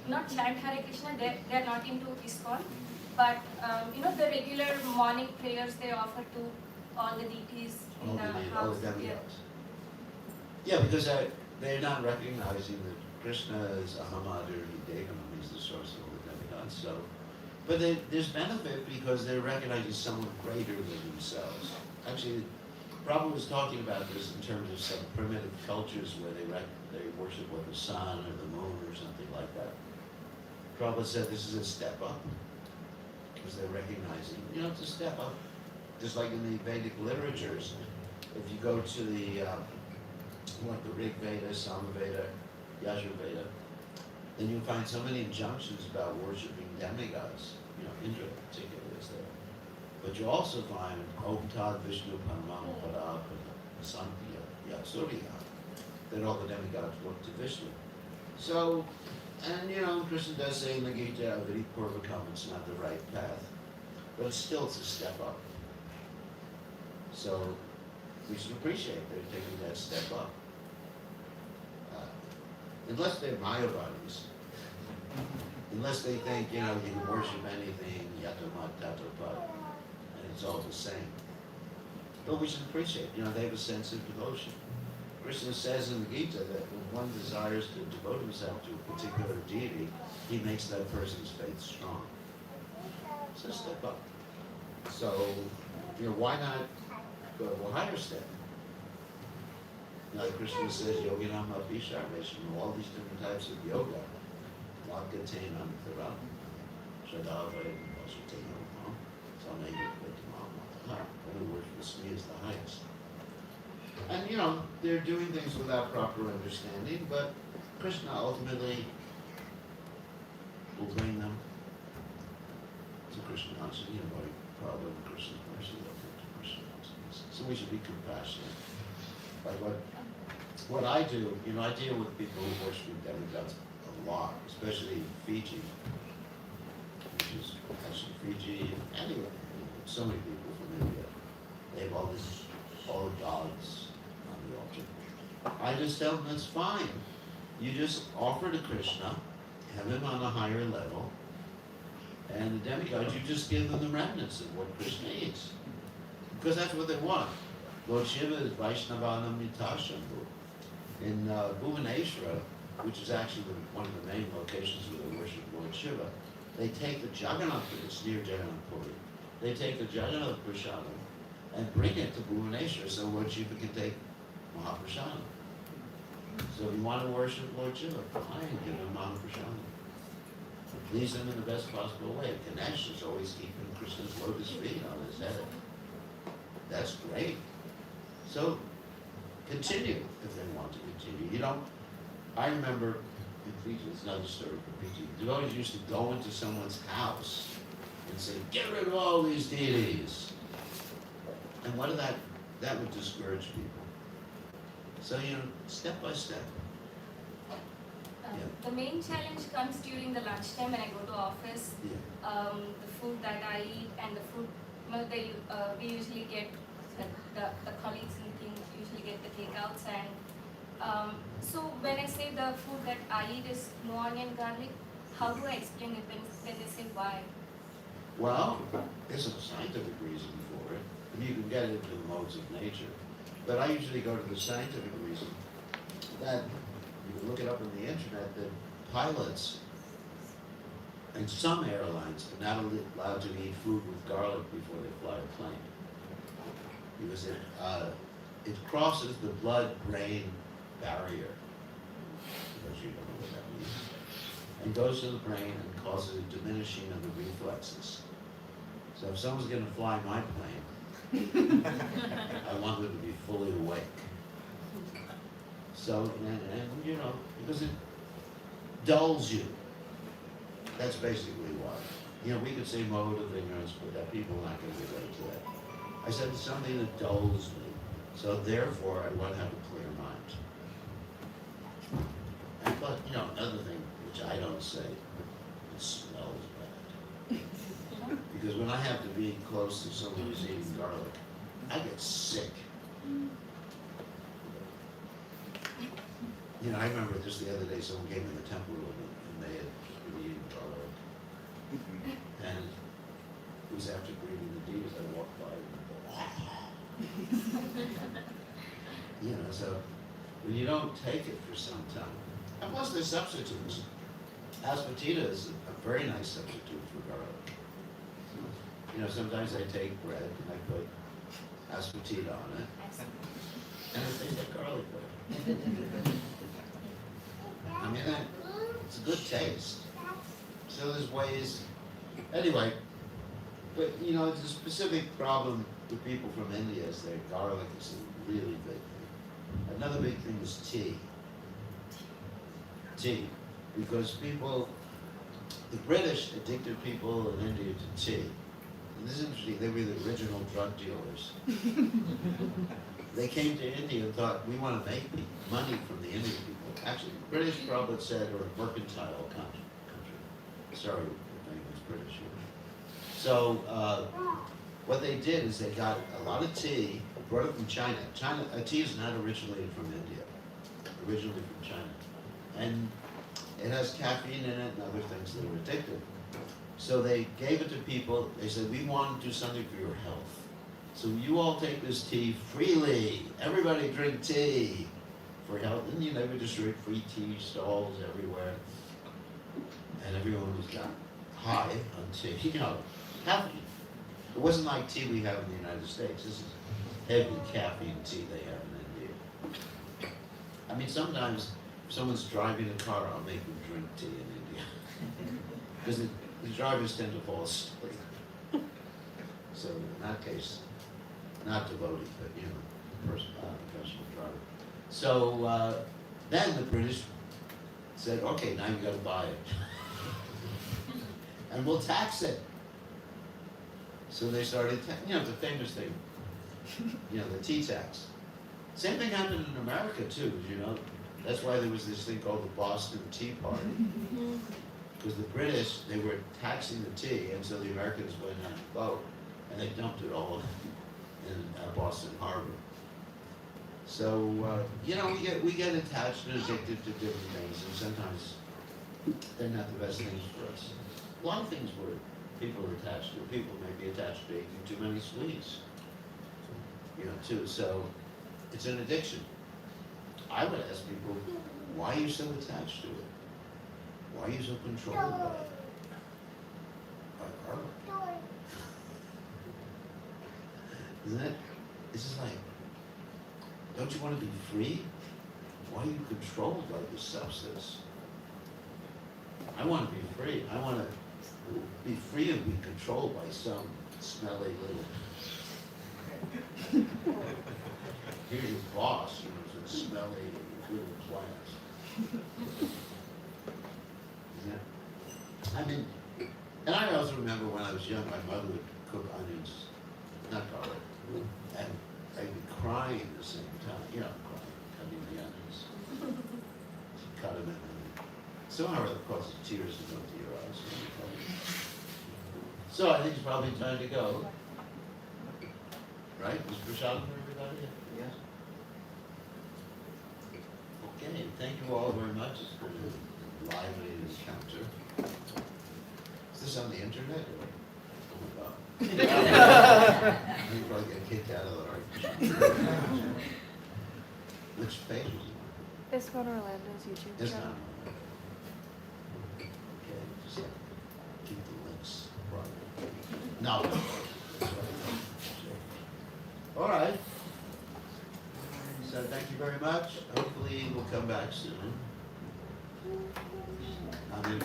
Not chant Hare Krishna. They're not into ISKCON, but the regular morning prayers they offer to all the deities in all the the house. demigods. Yeah, because they're not recognizing that Krishna is Ahamadir Devanam, he's the source of all the demigods. So, but there's benefit because they're recognizing someone greater than themselves. Actually, Prabhupada was talking about this in terms of some primitive cultures where they worship what, the sun or the moon or something like that. Prabhupada said this is a step up because they're recognizing, it's a step up. Just like in the Vedic literatures, if you go to the Rig Veda, Samaveda, Yajurveda, then you'll find so many injunctions about worshiping demigods. Indra particularly is there. But you also find Om Tad Vishnu Paramam Pada Santya Yatsuriya, that all the demigods look to Vishnu. So, and Krishna does say in the Gita, Avadi Purvakam, it's not the right path. But it's a step up. So, we should appreciate they're taking that step up. Unless they're Mayavadis. Unless they think, you can worship anything, Yatamat Tatapad, and it's all the same. But we should appreciate, they have a sense of devotion. Krishna says in the Gita that when one desires to devote himself to a particular deity, he makes that person's faith strong. So step up. So, why not go to a higher step? Like Krishna says, Yoginam Abhisharvesham, all these different types of yoga. Wadgatenam Thiram, Shadavay, Vasutayanam, Samayavitamam, only word for me is the highest. And they're doing things without proper understanding, but Krishna ultimately will bring them to Krishna consciousness, by problem Krishna's mercy, they'll come to Krishna consciousness. So we should be compassionate. Like what I do, I deal with people who worship demigods a lot, especially in Fiji, which is actually Fiji, and anyway, so many people from India. They have all the gods on the altar. I just tell them that's fine. You just offer to Krishna, have him on a higher level, and the demigods, you just give them the remnants of what Krishna eats. Because that's what they want. Lord Shiva is Vaishnavanam Nitashambhu. In Bhuvaneshwara, which is actually one of the main locations where they worship Lord Shiva, they take the Jagannath, it's near Jagannath Puri, they take the Jagannath Prasadam and bring it to Bhuvaneshwara so Lord Shiva can take Mahaprasadam. So if you want to worship Lord Shiva, fine, give him Mahaprasadam. Please him in the best possible way. Ganesh is always keeping Krishna's lotus feet on his head. That's great. So continue if they want to continue. I remember in Fiji, it's another story from Fiji. Devotees used to go into someone's house and say, get rid of all these deities. And what did that would discourage people. So, step by step. The main challenge comes during the lunchtime when I go to office. Yeah. The food that I eat and the food, we usually get, the colleagues in the team usually get the takeouts, and so when I say the food that I eat is no onion garlic, how do I explain it when they say why? Well, there's a scientific reason for it, and you can get into the modes of nature. But I usually go to the scientific reason that you can look it up on the internet that pilots and some airlines are not allowed to eat food with garlic before they fly a plane because it crosses the blood-brain barrier, because you don't know what that means, and goes to the brain and causes a diminishing of the reflexes. So if someone's going to fly my plane, I want them to be fully awake. So, and because it dulls you. That's basically why. We could say mode of ignorance, but that people are not going to relate to that. I said it's something that dulls me. So therefore, I want to have a clear mind. But, another thing, which I don't say, it smells bad. Because when I have to be close to someone who's eating garlic, I get sick. You know, I remember just the other day, someone came in the temple room and they had been eating garlic. And it was after greeting the deities, I walked by and you know, so when you don't take it for some time, and plus there's substitutes. Asafetida is a very nice substitute for garlic. You know, sometimes I take bread and I put asafetida on it, and it tastes like garlic bread. I mean, it's a good taste. So there's ways. Anyway, but you know, it's a specific problem with people from India is their garlic is a really big thing. Another big thing is tea. Tea. Because people, the British addicted people in India to tea. And this is interesting, they were the original drug dealers. They came to India and thought, we want to make money from the Indian people. Actually, British Prabhupada said, or a mercantile country. Sorry if anyone's British here. So, what they did is they got a lot of tea, brought it from China. Tea is not originally from India, originally from China. And it has caffeine in it and other things that are addictive. So they gave it to people, they said, we want to do something for your health. So you all take this tea freely. Everybody drink tea for health. And you know, we distribute free tea stalls everywhere. And everyone was got high on tea. You know, healthy. It wasn't like tea we have in the United States. This is heavy caffeine tea they have in India. I mean, sometimes if someone's driving a car, I'll make them drink tea in India. Because the drivers tend to fall asleep. So in that case, not devotee, but you know, professional driver. So then the British said, okay, now you got to buy it. And we'll tax it. So they started, you know, the famous thing, you know, the tea tax. Same thing happened in America too, you know. That's why there was this thing called the Boston Tea Party. Because the British, they were taxing the tea, and so the Americans went on a boat, and they dumped it all in Boston Harbor. So, you know, we get attached and addicted to different things, and sometimes they're not the best things for us. A lot of things where people are attached to. People may be attached to eating too many sweets, you know, too. So it's an addiction. I would ask people, why are you so attached to it? Why are you so controlled by it? By garlic. Isn't it? It's just like, don't you want to be free? Why are you controlled by this substance? I want to be free. I want to be free of being controlled by some smelly little. Here's your boss, you know, some smelly little plants. Isn't it? I mean, and I also remember when I was young, my mother would cook onions, not garlic, and I'd be crying at the same time. You know, crying, cutting the onions. Cut them in. Somehow it causes tears to come to your eyes. So I think it's probably time to go. Right? Was Prashadam for everybody? Yes? Okay, thank you all very much. It's been a lively encounter. Is this on the internet? Or? Oh my God. You probably get kicked out of the art. Which page is it? It's on Orlando's YouTube It's channel. not. Okay, just keep the links private. No. All right. So thank you very much. Hopefully we'll come back soon. Amen.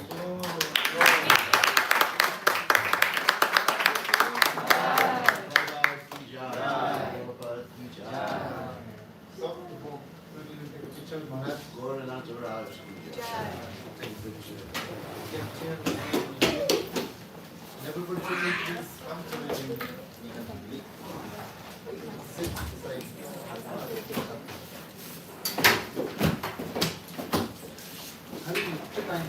Everybody should make this comfortable. Sit beside. Hari, good time.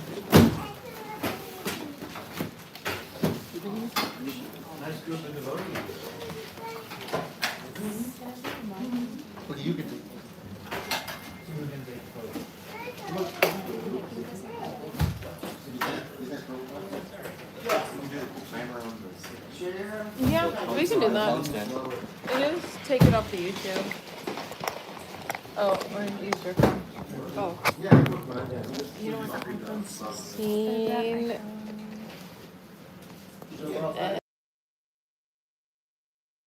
not. It is. Take it off the YouTube. Oh, or use your phone. Oh. You don't want the iPhone 16.